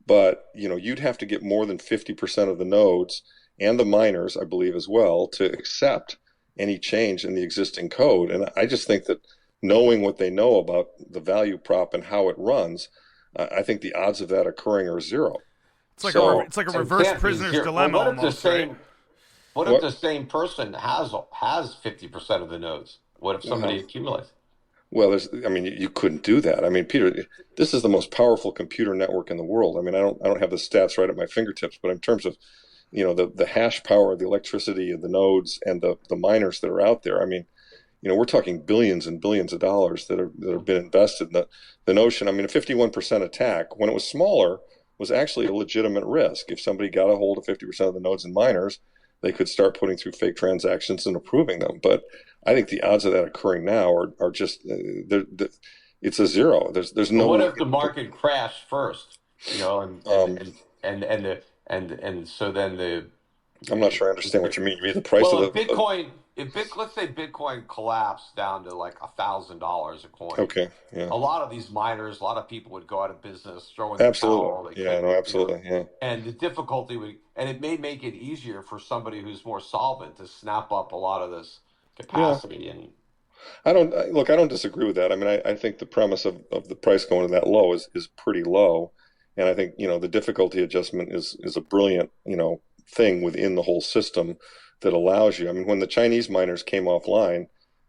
but you'd have to get more than 50% of the nodes and the miners, I believe, as well, to accept any change in the existing code. And I just think that, knowing what they know about the value prop and how it runs, I think the odds of that occurring are zero. It's like So it's like a it reverse can't be prisoner's zero. Well, dilemma what if the almost, right? same what if what? the same person has 50% of the nodes? What if somebody Well, accumulates? I mean, you couldn't do that. I mean, Peter, this is the most powerful computer network in the world. I mean, I don't have the stats right at my fingertips, but in terms of, the hash power, the electricity of the nodes, and the miners that are out there, I mean, we're talking billions and billions of dollars that have been invested in the notion. I mean, a 51% attack, when it was smaller, was actually a legitimate risk. If somebody got a hold of 50% of the nodes and miners, they could start putting through fake transactions and approving them. But I think the odds of that occurring now are just it's a zero. There's But no what way. if the market crashed first? Um, And so then I'm not sure I understand what you mean. You mean the price well, of if Bitcoin, let's say Bitcoin collapsed down to like $1,000 a coin, okay, yeah, a lot of these miners, a lot of people would go out of business, throw in the absolutely, towel. They yeah, couldn't, no, absolutely, yeah. and the difficulty and it may make it easier for somebody who's more solvent to snap up a lot of this Yeah, capacity. And look, I don't disagree with that. I mean, I think the premise of the price going to that low is pretty low. And I think, the difficulty adjustment is a brilliant, thing within the whole system that allows you. I mean, when the Chinese miners came offline,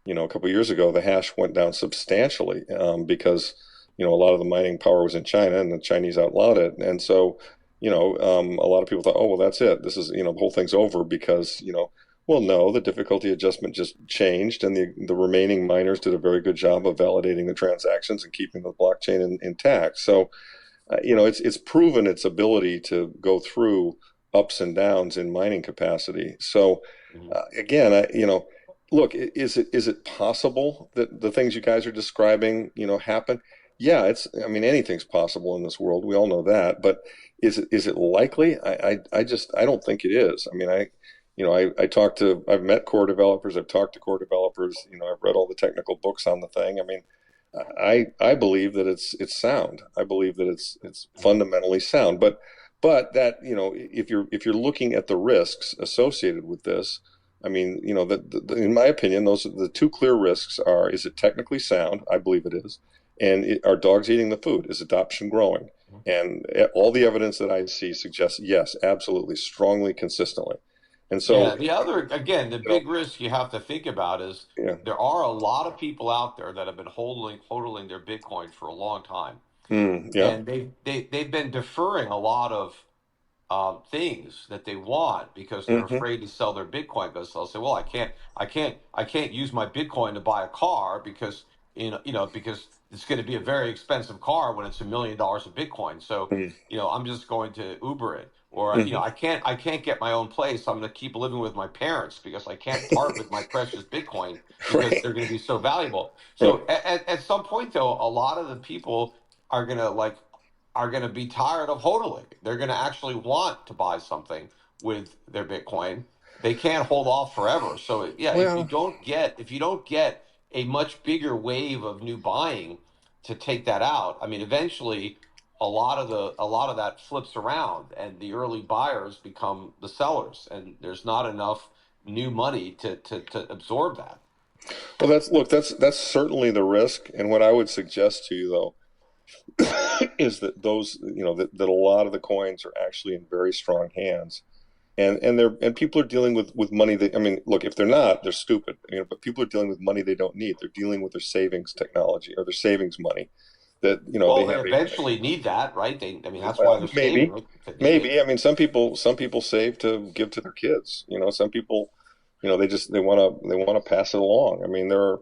a couple of years ago, the hash went down substantially because, a lot of the mining power was in China and the Chinese outlawed it. And so, a lot of people thought, oh, well, that's it. This is, the whole thing's over because, well, no, the difficulty adjustment just changed, and the remaining miners did a very good job of validating the transactions and keeping the blockchain intact. So, it's proven its ability to go through ups and downs in mining capacity. So, again, look, is it possible that the things you guys are describing, happen? Yeah, I mean, anything's possible in this world. We all know that, but is it likely? I don't think it is. I mean, I've met core developers. I've talked to core developers. I've read all the technical books on the thing. I mean, I believe that it's sound. I believe that it's fundamentally sound. But that, if you're looking at the risks associated with this, I mean, in my opinion, those are the two clear risks are: is it technically sound? I believe it is, and are dogs eating the food? Is adoption growing? And all the evidence that I see suggests yes, absolutely, strongly, consistently. And so, the other, again, the big risk you have to think about is yeah, there are a lot of people out there that have been hodling their Bitcoin for a long time, yeah, and they've been deferring a lot of things that they want because they're hmm afraid to sell their Bitcoin, because they'll say, well, I can't use my Bitcoin to buy a car because because it's going to be a very expensive car when it's $1 million of Bitcoin. So I'm just going to Uber it, or hmm I can't get my own place. I'm going to keep living with my parents because I can't part with my precious Bitcoin because right, they're going to be so valuable. right. So at some point, though, a lot of the people are going to be tired of hodling. They're going to actually want to buy something with their Bitcoin. They can't hold off forever. So yeah, Well, if you don't get a much bigger wave of new buying to take that out, I mean, eventually a lot of that flips around, and the early buyers become the sellers, and there's not enough new money to absorb that. well, that's certainly the risk. And what I would suggest to you, though, is that that a lot of the coins are actually in very strong hands, and people are dealing with money that, I mean, look, if they're not, they're stupid. But people are dealing with money they don't need. They're dealing with their savings technology or their savings money that Well, they they have eventually need that, right? I mean, that's why well, they're saving maybe, it, to need it. maybe. I mean, some people save to give to their kids. Some people, they want to pass it along. I mean, there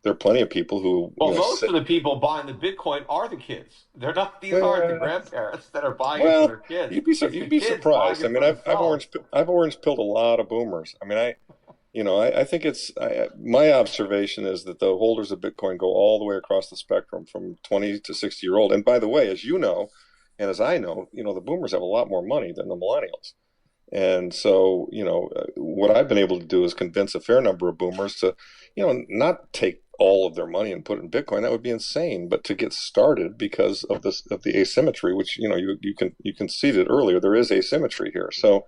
are plenty of people who, Well, most of the people buying the Bitcoin are the kids. They're not; these aren't the well, grandparents that are buying it for well, their kids. you'd It's the be kids buying surprised. I it mean, for themselves. I've orange pilled a lot of boomers. I mean, I think my observation is that the holders of Bitcoin go all the way across the spectrum from 20 to 60-year old. And by the way, as you know, and as I know, the boomers have a lot more money than the millennials. And so, what I've been able to do is convince a fair number of boomers to, not take all of their money and put it in Bitcoin. That would be insane. But to get started because of the asymmetry, which, you conceded earlier, there is asymmetry here. So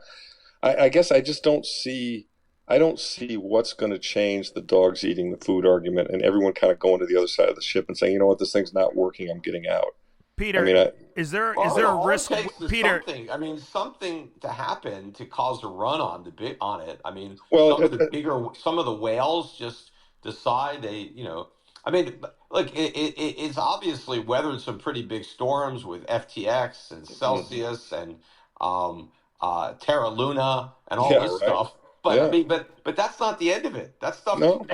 I guess I don't see what's going to change the dogs eating the food argument and everyone kind of going to the other side of the ship and saying, you know what, this thing's not working, I'm getting out. I Peter, mean, is Well, there a all it risk, takes is Peter? something. I mean, something to happen to cause a run on on it. I mean, well, some of the whales just decide I mean, look, it's obviously weathered some pretty big storms with FTX and mhm. Celsius and Terra Luna and all Yeah, this right. stuff. But I Yeah. mean, but that's not the end of it. That stuff, No,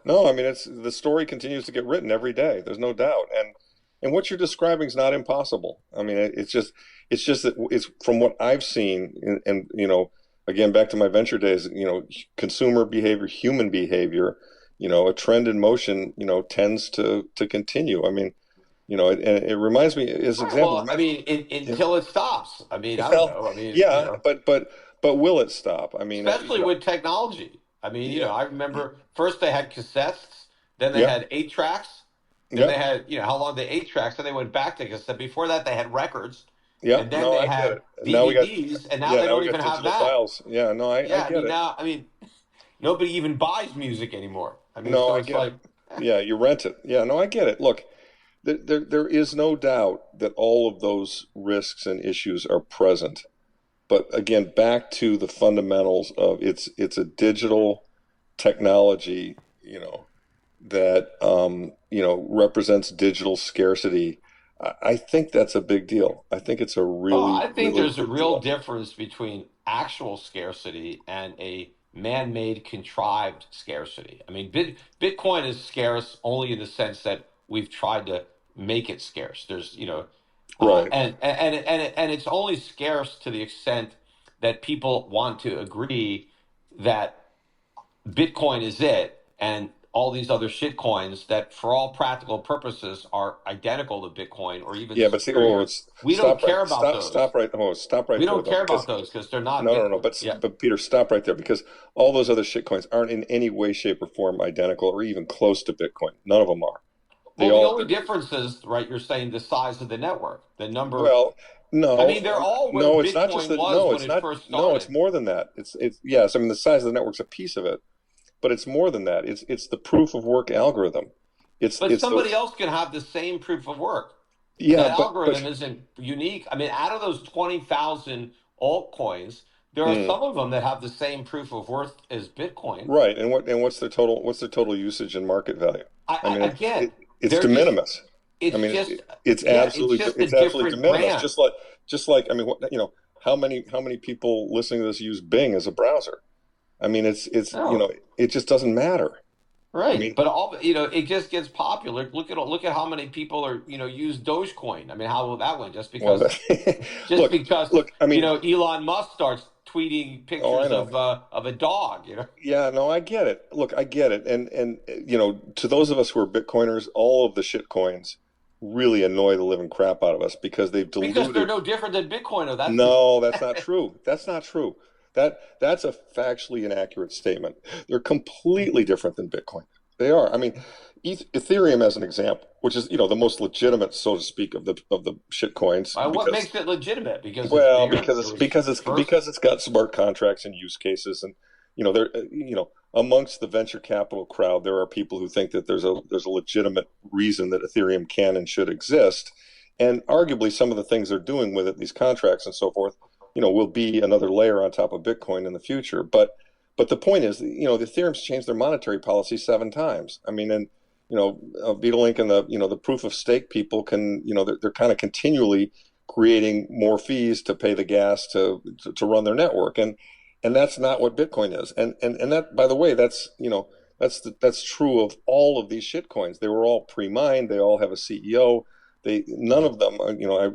no, I mean, it's the story continues to get written every day. There's no doubt. And what you're describing is not impossible. I mean, it's just that it's from what I've seen, and again, back to my venture days, consumer behavior, human behavior, a trend in motion, tends to continue. I mean, it reminds me as an Right, example. well, I mean, until it stops. I mean, I don't Well, know. I mean, yeah, but will it stop? I mean, especially with technology. I mean, yeah, I remember first they had cassettes, then they yeah, had 8 tracks, then yeah, they had, how long the 8 tracks, then they went back to cassette. Before that, they had records, yeah. and then No, they I get had it. Now we got, DVDs, and now yeah, they now don't we got even have digital that. files. Yeah, no, I Yeah, I get mean, it. now, I mean, nobody even buys music anymore. I mean, No, so I it's get it. like, Yeah, you rent it. Yeah, no, I get it. Look, there is no doubt that all of those risks and issues are present. But again, back to the fundamentals of it's a digital technology, that represents digital scarcity. I think that's a big deal. I think it's a oh, really, I think really there's a big real deal. difference between actual scarcity and a man-made contrived scarcity. I mean, Bitcoin is scarce only in the sense that we've tried to make it scarce. There's, Right. and it's only scarce to the extent that people want to agree that Bitcoin is it, and all these other shit coins that, for all practical purposes, are identical to Bitcoin or even Yeah, but see, oh, superior. it's We don't care about stop those. right, oh, stop right We there don't though, care because about those because they're not no, no, no, Bitcoin. Yeah. but Peter, stop right there because all those other shit coins aren't in any way, shape, or form identical or even close to Bitcoin. None of them are. They Well, the all, only difference is, right, you're saying the size of the network, the number. well, I no, mean, they're all where no, it's not just Bitcoin that. was No, when it's it not. first No, it's started. more than that. It's yes. I mean, the size of the network's a piece of it, but it's more than that. It's the proof of work algorithm. But It's the somebody else can have the same proof of work. yeah, That algorithm isn't unique. I mean, out of those 20,000 altcoins, there are mm, some of them that have the same proof of worth as Bitcoin. right. And what's their total usage and market value? I mean, Again, it's they're de just, minimis. I it's mean, just, yeah, it's it's a absolutely de different minimis. brand. Just like I mean, how many people listening to this use Bing as a browser? I mean, No, it just doesn't matter. I right. mean, But it just gets popular. Look at how many people are, use Dogecoin. I mean, how that went? well, Just look, because, look. I mean, Elon Musk starts tweeting oh, I pictures know. of a dog. Yeah, no, I get it. Look, I get it. And to those of us who are Bitcoiners, all of the shit coins really annoy the living crap out of us because they've Because they're diluted. no different than Bitcoin. Though. That's the No, that's not true. That's not true. That's a factually inaccurate statement. They're completely different than Bitcoin. They are. I mean, Ethereum as an example, which is the most legitimate, so to speak, of the shit coins what because makes it legitimate? Because it's well, bigger. It was first. because it's got smart contracts and use cases, and there amongst the venture capital crowd, there are people who think that there's a legitimate reason that Ethereum can and should exist, and arguably some of the things they're doing with it, these contracts and so forth, will be another layer on top of Bitcoin in the future. But the point is, the Ethereum's changed their monetary policy 7 times. I mean, and Beetlelink and the proof of stake people can, they're kind of continually creating more fees to pay the gas to run their network, and that's not what Bitcoin is. And that, by the way, that's true of all of these shit coins. They were all pre-mined. They all have a CEO. None of them,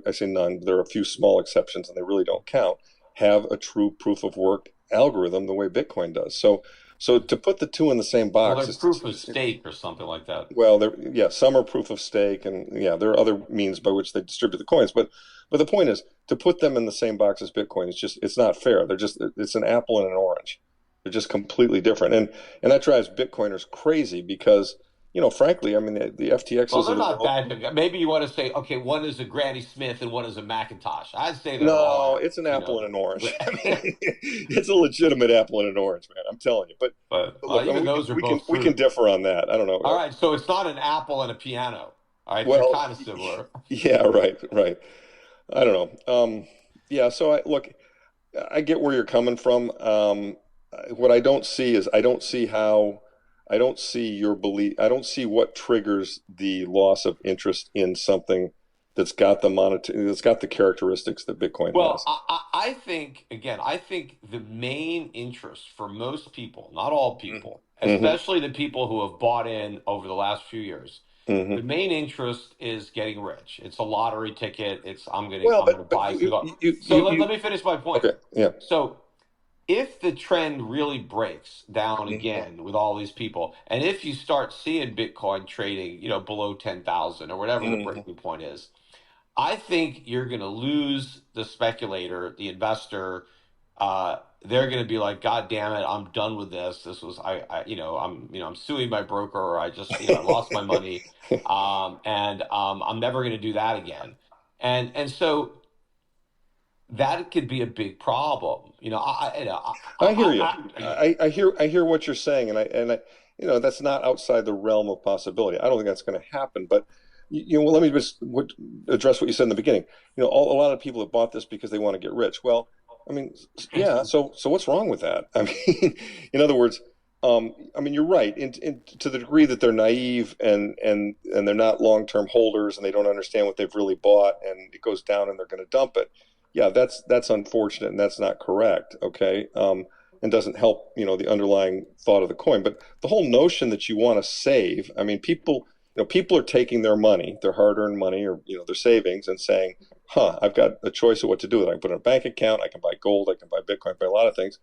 I say none. There are a few small exceptions, and they really don't count. Have a true proof of work algorithm the way Bitcoin does. So to put the two in the same Well, box they're is proof of stake or something like that. well, yeah, some are proof of stake, and yeah, there are other means by which they distribute the coins. But the point is to put them in the same box as Bitcoin. It's not fair. It's an apple and an orange. They're just completely different, and that drives Bitcoiners crazy because frankly, I mean the Well, FTXs they're of the not world. bad. Maybe you want to say, okay, one is a Granny Smith and one is a Macintosh. I'd say they're all No, it's an apple and apples. an orange. But, I mean, it's a legitimate apple and an orange, man. I'm telling you. But look, I mean, even those are both we can fruit. differ on that. I don't know. All right, so it's not an apple and a piano. All right, they're Well, kind of similar. yeah, right, right. I don't know. Yeah, so I get where you're coming from. What I don't see is I don't see your belief. I don't see what triggers the loss of interest in something that's got the characteristics that Bitcoin Well, has. I think, again, I think the main interest for most people, not all people, Mm-hmm. especially the people who have bought in over the last few years, the Mm-hmm. main interest is getting rich. It's a lottery ticket. It's I'm Well, gonna buy some. you So let me finish my point. okay, yeah, So if the trend really breaks down Mhm. again with all these people, and if you start seeing Bitcoin trading, below 10,000 or whatever the Mhm. breaking point is, I think you're going to lose the speculator, the investor. They're going to be like, God damn it, I'm done with this. This was, I'm suing my broker, or I just, I lost my money. I'm never going to do that again. And so that could be a big problem. I hear you. I I hear what you're saying, and I, that's not outside the realm of possibility. I don't think that's going to happen. But well, let me just address what you said in the beginning. A lot of people have bought this because they want to get rich. Well, I mean, yeah. So what's wrong with that? I mean, in other words, I mean, you're right. To the degree that they're naive and they're not long-term holders and they don't understand what they've really bought, and it goes down and they're going to dump it. Yeah, that's unfortunate and that's not correct. Okay. And doesn't help, the underlying thought of the coin. But the whole notion that you want to save, I mean, people are taking their money, their hard-earned money, or their savings, and saying, I've got a choice of what to do with it. I can put it in a bank account, I can buy gold, I can buy Bitcoin, I can buy a lot of things.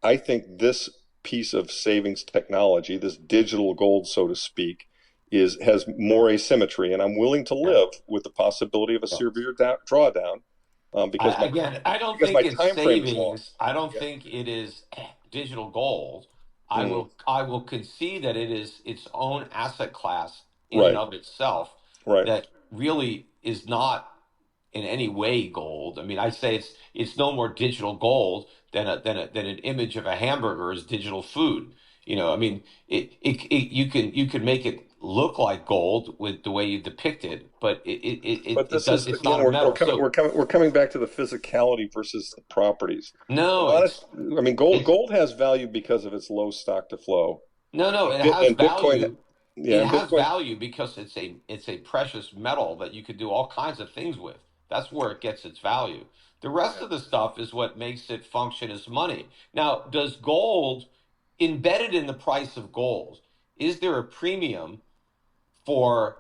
I think this piece of savings technology, this digital gold, so to speak, has more asymmetry, and I'm willing to yeah. live with the possibility of a severe drawdown, because my Again, I don't because think my it's time frame is long. savings. I don't Yeah. think it is digital gold. I Mm, will I will concede that it is its own asset class in and right. of itself Right. that really is not in any way gold. I mean, I say it's no more digital gold than an image of a hamburger is digital food. I mean, you can make it look like gold with the way you depict it, but But it this does is it's again, not a metal. So we're coming back to the physicality versus the properties. no, I mean, gold it's gold has value because of its low stock to flow, no, it and, has Bitcoin, value. yeah, It and has Bitcoin, value because it's a precious metal that you could do all kinds of things with. That's where it gets its value. The rest yeah. of the stuff is what makes it function as money. Now, does gold embedded in the price of gold, is there a premium for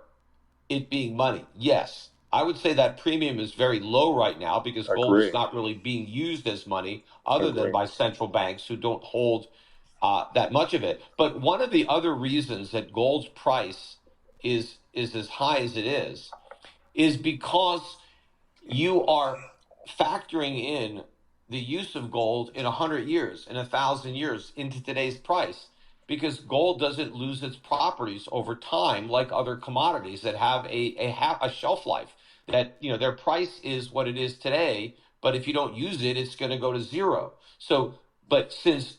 it being money? Yes. I would say that premium is very low right now because gold is Agree, not really being used as money other than agree. by central banks who don't hold that much of it. But one of the other reasons that gold's price is as high as it is because you are factoring in the use of gold in 100 years, in 1,000 years into today's price, because gold doesn't lose its properties over time like other commodities that have a shelf life. That their price is what it is today, but if you don't use it, it's going to go to zero. So, but since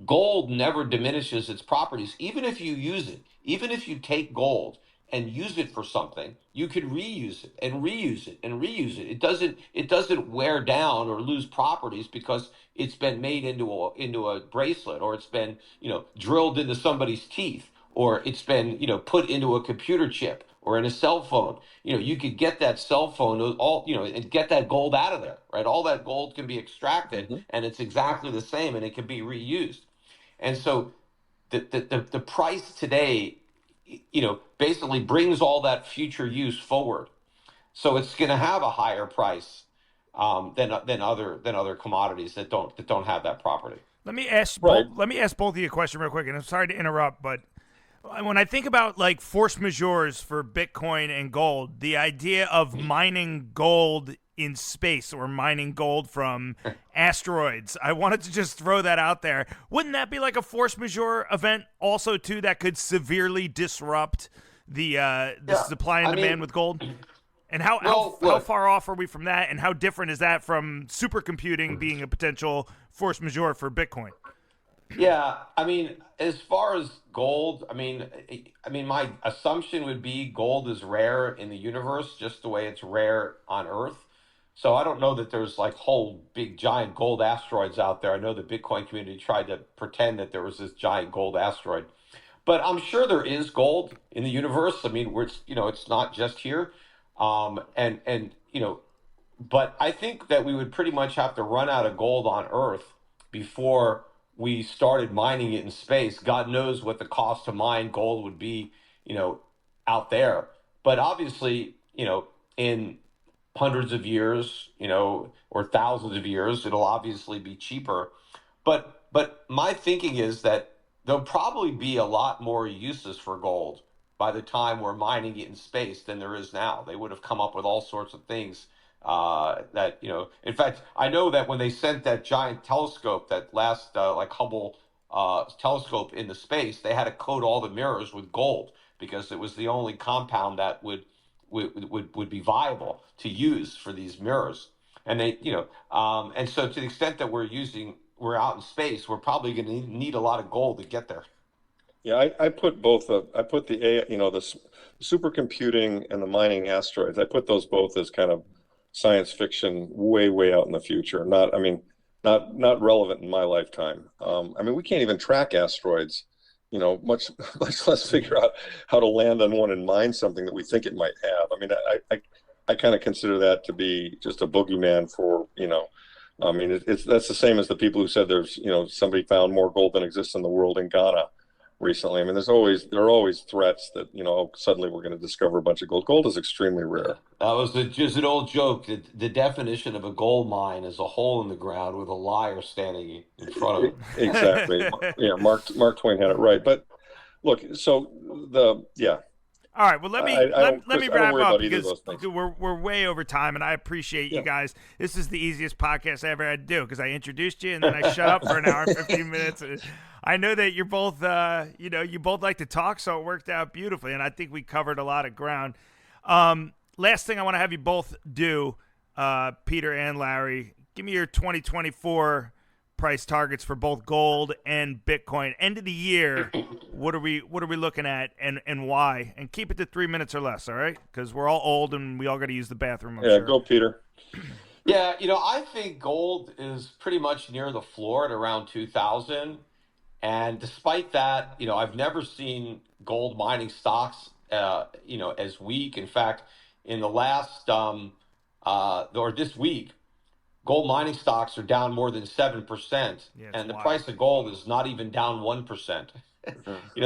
gold never diminishes its properties, even if you use it, even if you take gold and use it for something, you could reuse it and reuse it and reuse it. It doesn't wear down or lose properties because it's been made into a bracelet, or it's been drilled into somebody's teeth, or it's been put into a computer chip or in a cell phone. You could get that cell phone and get that gold out of there, right? All that gold can be extracted Hmm. and it's exactly the same and it can be reused. And so the price today, basically brings all that future use forward. So it's going to have a higher price than other commodities that don't have that property. Right. Let me ask both of you a question real quick, and I'm sorry to interrupt, but when I think about like force majeures for Bitcoin and gold, the idea of mining gold in space or mining gold from asteroids, I wanted to just throw that out there. Wouldn't that be like a force majeure event also too that could severely disrupt the Yeah, supply and I demand mean, with gold? And how, well, how look, far off are we from that? And how different is that from supercomputing being a potential force majeure for Bitcoin? yeah, I mean, as far as gold, I mean, my assumption would be gold is rare in the universe, just the way it's rare on Earth. So I don't know that there's like whole big giant gold asteroids out there. I know the Bitcoin community tried to pretend that there was this giant gold asteroid, but I'm sure there is gold in the universe. I mean, it's not just here, and but I think that we would pretty much have to run out of gold on Earth before we started mining it in space. God knows what the cost to mine gold would be, you know, out there. But obviously, in hundreds of years, or thousands of years, it'll obviously be cheaper. But my thinking is that there'll probably be a lot more uses for gold by the time we're mining it in space than there is now. They would have come up with all sorts of things that, in fact, I know that when they sent that giant telescope, that last like Hubble telescope into space, they had to coat all the mirrors with gold because it was the only compound that would be viable to use for these mirrors. And and so to the extent that we're out in space, we're probably going to need a lot of gold to get there. Yeah, I put both. I put the supercomputing and the mining asteroids. I put those both as kind of science fiction, way out in the future. Not, I mean, not relevant in my lifetime. I mean, we can't even track asteroids. Much less figure out how to land on one and mine something that we think it might have. I mean, I kind of consider that to be just a boogeyman for. I mean, that's the same as the people who said there's, somebody found more gold than exists in the world in Ghana recently. I mean, there are always threats that, suddenly we're going to discover a bunch of gold. Gold is extremely rare. That was just an old joke. The definition of a gold mine is a hole in the ground with a liar standing in front of it. Exactly. Yeah, Mark Twain had it right. But look, yeah. All right. Well, let me wrap up because we're way over time, and I appreciate you guys. This is the easiest podcast I ever had to do because I introduced you and then I shut up for an hour and 15 minutes. I know that you're both, you both like to talk, so it worked out beautifully, and I think we covered a lot of ground. Last thing I want to have you both do, Peter and Larry, give me your 2024 price targets for both gold and Bitcoin. End of the year, what are we looking at and why? And keep it to 3 minutes or less, all right? Because we're all old and we all got to use the bathroom. I'm sure. Go Peter. Yeah, I think gold is pretty much near the floor at around 2,000. And despite that, I've never seen gold mining stocks, as weak. In fact, in the last or this week, gold mining stocks are down more than 7%, and the price of gold is not even down 1%.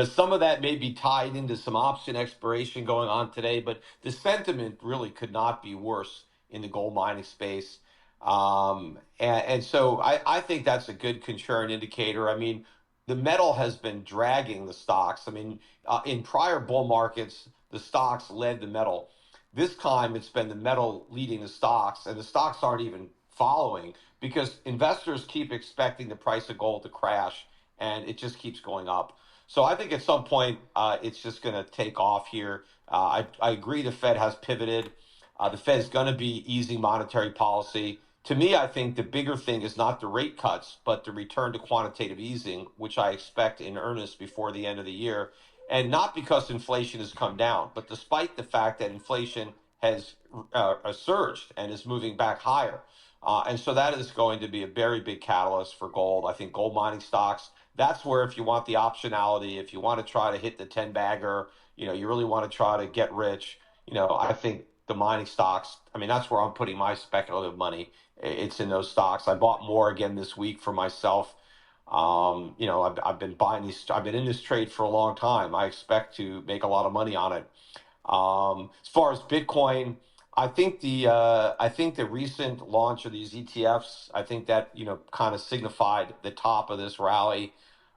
Some of that may be tied into some option expiration going on today, but the really could not be worse in the gold mining space. And so I think that's a good contrarian indicator. I mean, the metal has been dragging the stocks. I mean, in prior bull markets, the stocks led the metal. This time it's been the metal leading the stocks, and the stocks aren't even following because investors keep expecting the price of gold to crash, and it just keeps going up. So I think at some point it's just going to take off here. I agree the Fed has pivoted. The Fed is going to be easing monetary policy. To me, I think the bigger thing is not the rate cuts, but the return to quantitative easing, which I expect in earnest before the end of the year. And not because inflation has come down, but despite the fact that inflation has surged and is moving back higher. And so that is going to be a very big catalyst for gold. I think gold mining stocks, that's where if you want the optionality, if you want to try to hit the 10 bagger, you really want to try to get rich, I think the mining stocks, I mean, that's where I'm putting my speculative money. It's in those stocks. I bought more again this week for myself. I've been buying these. I've been in this trade for a long time. I expect to make a lot of money on it. As far as Bitcoin, I think the recent launch of these ETFs, I think that kind of signified the top of this rally.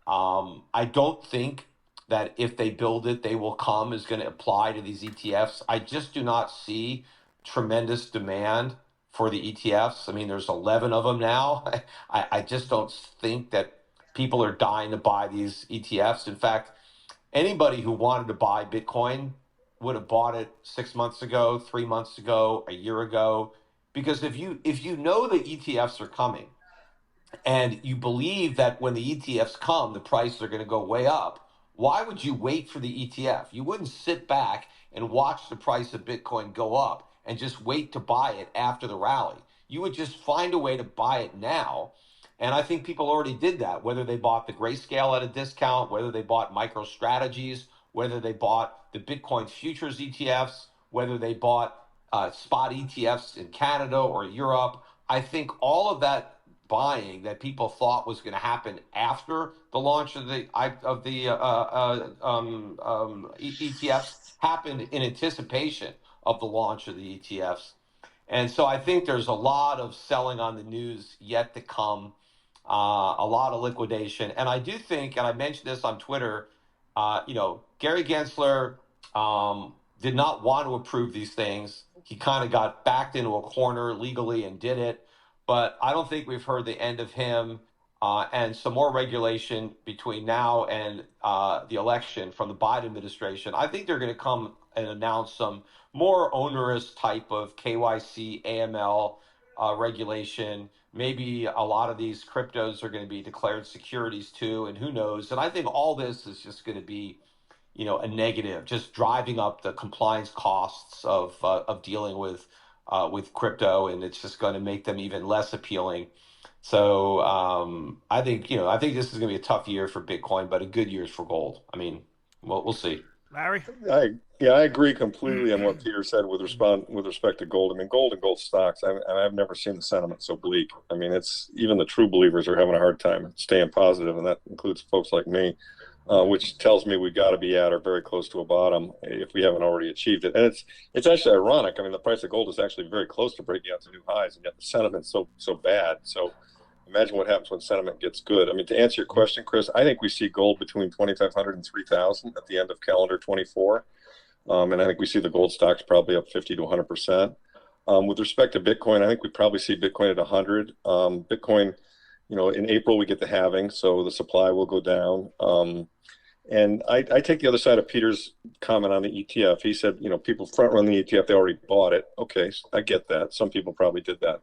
I don't think that if they build it, they will come is going to apply to these ETFs. I just do not see tremendous demand for the ETFs. I mean, there's 11 of them now. I just don't think that people are dying to buy these ETFs. In fact, anybody who wanted to buy Bitcoin would have bought it 6 months ago, 3 months ago, a year ago. Because if you know the ETFs are coming and you believe that when the ETFs come, the prices are going to go way up, why would you wait for the ETF? You wouldn't sit back and watch the price of Bitcoin go up and just wait to buy it after the rally. You would just find a way to buy it now. And I think people already did that, whether they bought the Grayscale at a discount, whether they bought MicroStrategies, whether they bought the Bitcoin futures ETFs, whether they bought spot ETFs in Canada or Europe. I think all of that buying that people thought was going to happen after the launch of the ETFs happened in anticipation of the launch of the ETFs. And so I think there's a lot of selling on the news yet to come. a lot of liquidation. And I do think, and I mentioned this on Twitter, Gary Gensler did not want to approve these things. He kind of got backed into a corner legally and did it. But I don't think we've heard the end of him. And some more regulation between now and the election from the Biden administration. I think they're going to come and announce some more onerous type of KYC, AML regulation. Maybe a lot of these cryptos are going to be declared securities too, and who knows? And I think all this is just going to be, a negative, just driving up the compliance costs of dealing with crypto, and it's just going to make them even less appealing. So I think this is going to be a tough year for Bitcoin, but a good year for gold. I mean, we'll see. Larry? I agree completely on what Peter said with respect to gold. I mean, gold and gold stocks, I've never seen the sentiment so bleak. I mean, it's even the true believers are having a hard time staying positive, and that includes folks like me, which tells me we've got to be at or very close to a bottom if we haven't already achieved it. And it's actually ironic. I mean, the price of gold is actually very close to breaking out to new highs, and yet the sentiment's so bad. So imagine what happens when sentiment gets good. I mean, to answer your question, Chris, I think we see gold between 2,500 and 3,000 at the end of calendar 24. And I think we see the gold stocks probably up 50 to 100%. With respect to Bitcoin, I think we probably see Bitcoin at 100. Bitcoin, in April we get the halving, so the supply will go down. And I take the other side of Peter's comment on the ETF. He said, people front run the ETF, they already bought it. Okay, I get that. Some people probably did that.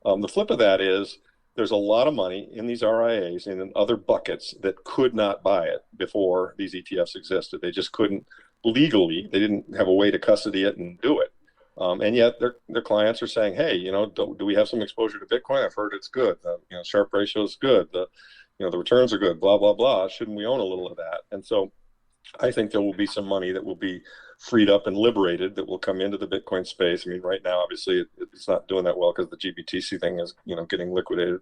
The flip of that is, there's a lot of money in these RIAs and in other buckets that could not buy it before these ETFs existed. They just couldn't legally. They didn't have a way to custody it and do it. And yet their clients are saying, hey, do we have some exposure to Bitcoin? I've heard it's good. The Sharpe ratio is good. The returns are good, blah, blah, blah. Shouldn't we own a little of that? And so I think there will be some money that will be freed up and liberated that will come into the Bitcoin space. I mean, right now, obviously, it's not doing that well because the GBTC thing is, getting liquidated.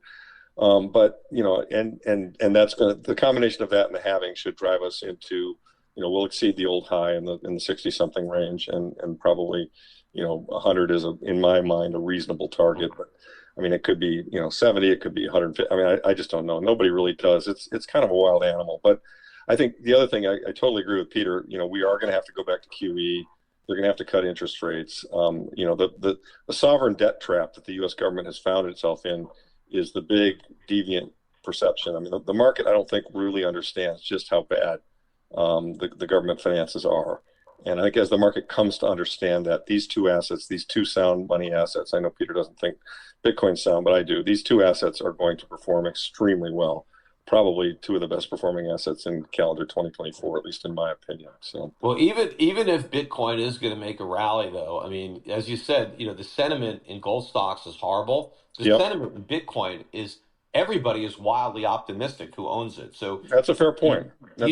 But and that's the combination of that and the halving should drive us into, we'll exceed the old high in the 60 something range, and probably, 100 is in my mind a reasonable target. But I mean, it could be 70, it could be 150. I mean, I just don't know. Nobody really does. It's kind of a wild animal, but. I think the other thing, I totally agree with Peter. We are going to have to go back to QE. They're going to have to cut interest rates. The sovereign debt trap that the U.S. government has found itself in is the big deviant perception. I mean, the market, I don't think, really understands just how bad the government finances are. And I think as the market comes to understand that these two assets, these two sound money assets, I know Peter doesn't think Bitcoin's sound, but I do. These two assets are going to perform extremely well. Probably two of the best performing assets in calendar 2024, at least in my opinion. So, well, even if Bitcoin is going to make a rally, though, I mean, as you said, the sentiment in gold stocks is horrible. The sentiment in Bitcoin is everybody is wildly optimistic who owns it. So that's a fair point. There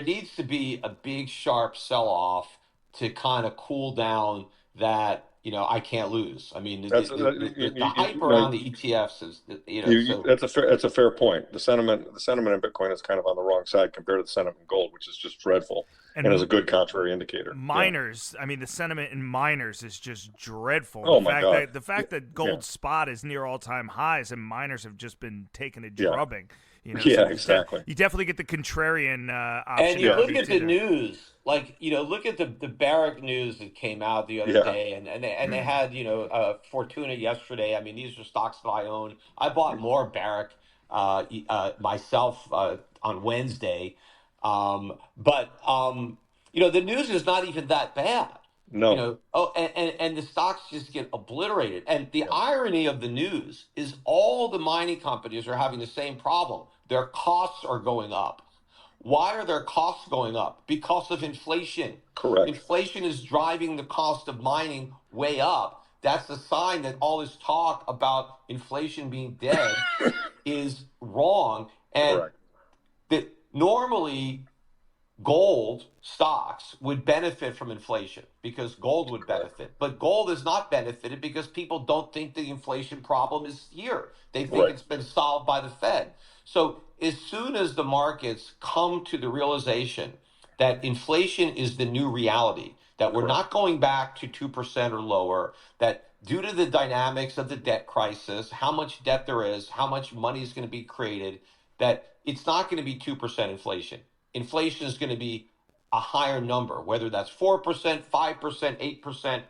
needs to be a big sharp sell off to kind of cool down that. I can't lose. I mean, the hype around the ETFs is, so. That's a fair point. The sentiment in Bitcoin is kind of on the wrong side compared to the sentiment in gold, which is just dreadful and is a good contrary indicator. Miners, I mean, the sentiment in miners is just dreadful. Oh my God. The fact that gold spot is near all-time highs and miners have just been taking a drubbing. Exactly. You definitely get the contrarian option. And you look at the news, look at the Barrick news that came out the other day, and they had Fortuna yesterday. I mean, these are stocks that I own. I bought more Barrick myself on Wednesday, but the news is not even that bad. No. And the stocks just get obliterated. And the irony of the news is all the mining companies are having the same problem. Their costs are going up. Why are their costs going up? Because of inflation. Correct. Inflation is driving the cost of mining way up. That's a sign that all this talk about inflation being dead is wrong. And that normally gold stocks would benefit from inflation because gold would benefit. But gold is not benefited because people don't think the inflation problem is here. They think it's been solved by the Fed. So as soon as the markets come to the realization that inflation is the new reality, that we're Correct. not going back to 2% or lower, that due to the dynamics of the debt crisis, how much debt there is, how much money is going to be created, that it's not going to be 2% inflation. Inflation is going to be a higher number, whether that's 4%, 5%, 8%.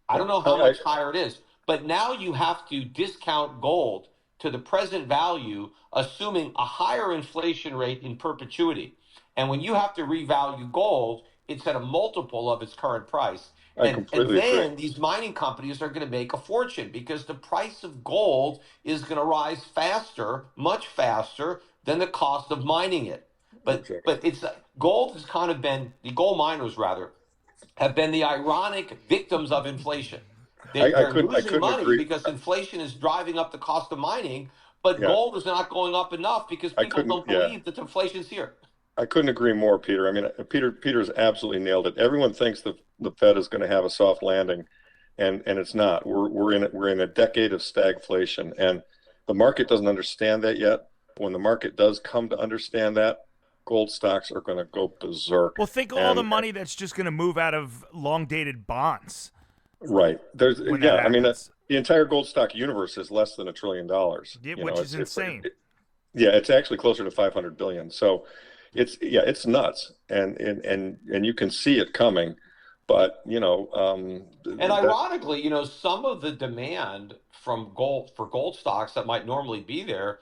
I don't know how much higher it is. But now you have to discount gold to the present value, assuming a higher inflation rate in perpetuity. And when you have to revalue gold, it's at a multiple of its current price. I And completely then agree. these mining companies are going to make a fortune because the price of gold is going to rise faster, much faster than the cost of mining it. But Exactly. but it's gold has kind of been the gold miners rather have been the ironic victims of inflation. They're I losing couldn't money agree. because inflation is driving up the cost of mining, but Yeah, gold is not going up enough because I people couldn't. don't Yeah, believe that inflation's here. I couldn't agree more, Peter. I mean, Peter's absolutely nailed it. Everyone thinks the Fed is going to have a soft landing, and it's not. We're in a decade of stagflation, and the market doesn't understand that yet. When the market does come to understand that, gold stocks are going to go berserk. Well, think of all the money that's just going to move out of long-dated bonds Right. when that I mean, happens. the entire gold stock universe is less than $1 trillion. Yeah, You know, which is insane. yeah, it's actually closer to 500 billion. So it's nuts, and you can see it coming. But And that ironically, some of the demand from gold for gold stocks that might normally be there,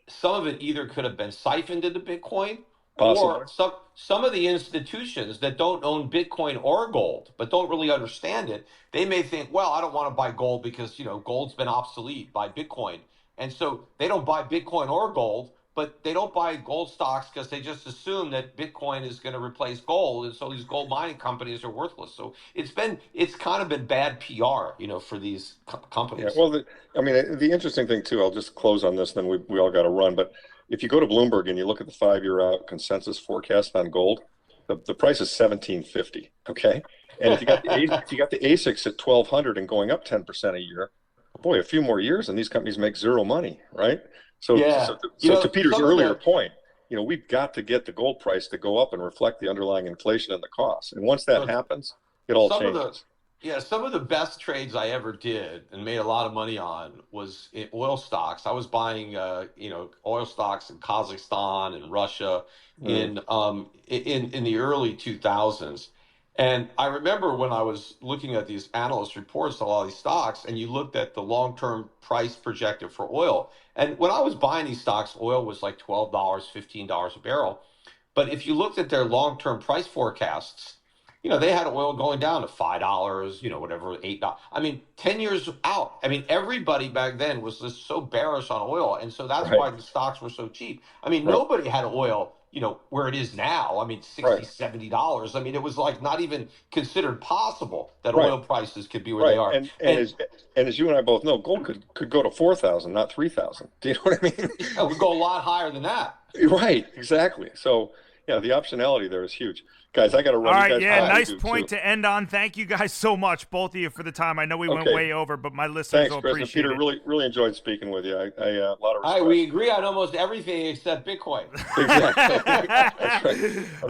some of it either could have been siphoned into Bitcoin, possibly or some of the institutions that don't own Bitcoin or gold but don't really understand it, they may think, well, I don't want to buy gold because gold's been obsolete by Bitcoin, and so they don't buy Bitcoin or gold. But they don't buy gold stocks because they just assume that Bitcoin is going to replace gold, and so these gold mining companies are worthless. So it's kind of been bad PR, for these yeah. companies. Well, I mean, the interesting thing too. I'll just close on this, then we all got to run. But if you go to Bloomberg and you look at the 5-year out consensus forecast on gold, the price is 1750. Okay, and if you got the ASICs at 1200 and going up 10% a year, boy, a few more years and these companies make zero money, right? So, Yeah, so, to Peter's some of earlier the point, we've got to get the gold price to go up and reflect the underlying inflation and the costs. And once that so happens, it all some of the changes. yeah, some of the best trades I ever did and made a lot of money on was in oil stocks. I was buying, oil stocks in Kazakhstan and Russia Mm. in the early 2000s. And I remember when I was looking at these analyst reports on a lot of these stocks, and you looked at the long-term price projected for oil. And when I was buying these stocks, oil was like $12, $15 a barrel. But if you looked at their long-term price forecasts, they had oil going down to $5, whatever, $8. I mean, 10 years out. I mean, everybody back then was just so bearish on oil. And so that's Right, why the stocks were so cheap. I mean, right, nobody had oil, where it is now. I mean, 60, right, $70. I mean, it was like not even considered possible that right, oil prices could be where they right. are. And And as you and I both know, gold could go to 4,000, not 3,000. Do you know what I mean? yeah, we go a lot higher than that. Right, exactly. So yeah, the optionality there is huge. Guys, I got to All run. You right, guys yeah, All right. probably nice do point too. to end on. Thank you guys so much, both of you, for the time. I know we went Okay. way over, but my listeners Thanks, will Chris and appreciate Peter. it. Really enjoyed speaking with you. I a lot of All right, respect. we agree on almost everything except Bitcoin. Exactly. That's right.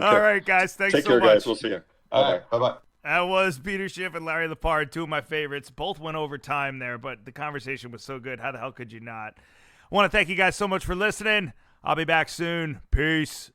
All Okay. right, guys, thanks Take so care, guys. much. We'll see you. Bye All bye. right, bye-bye. That was Peter Schiff and Larry Lepard, two of my favorites. Both went over time there, but the conversation was so good. How the hell could you not? I want to thank you guys so much for listening. I'll be back soon. Peace.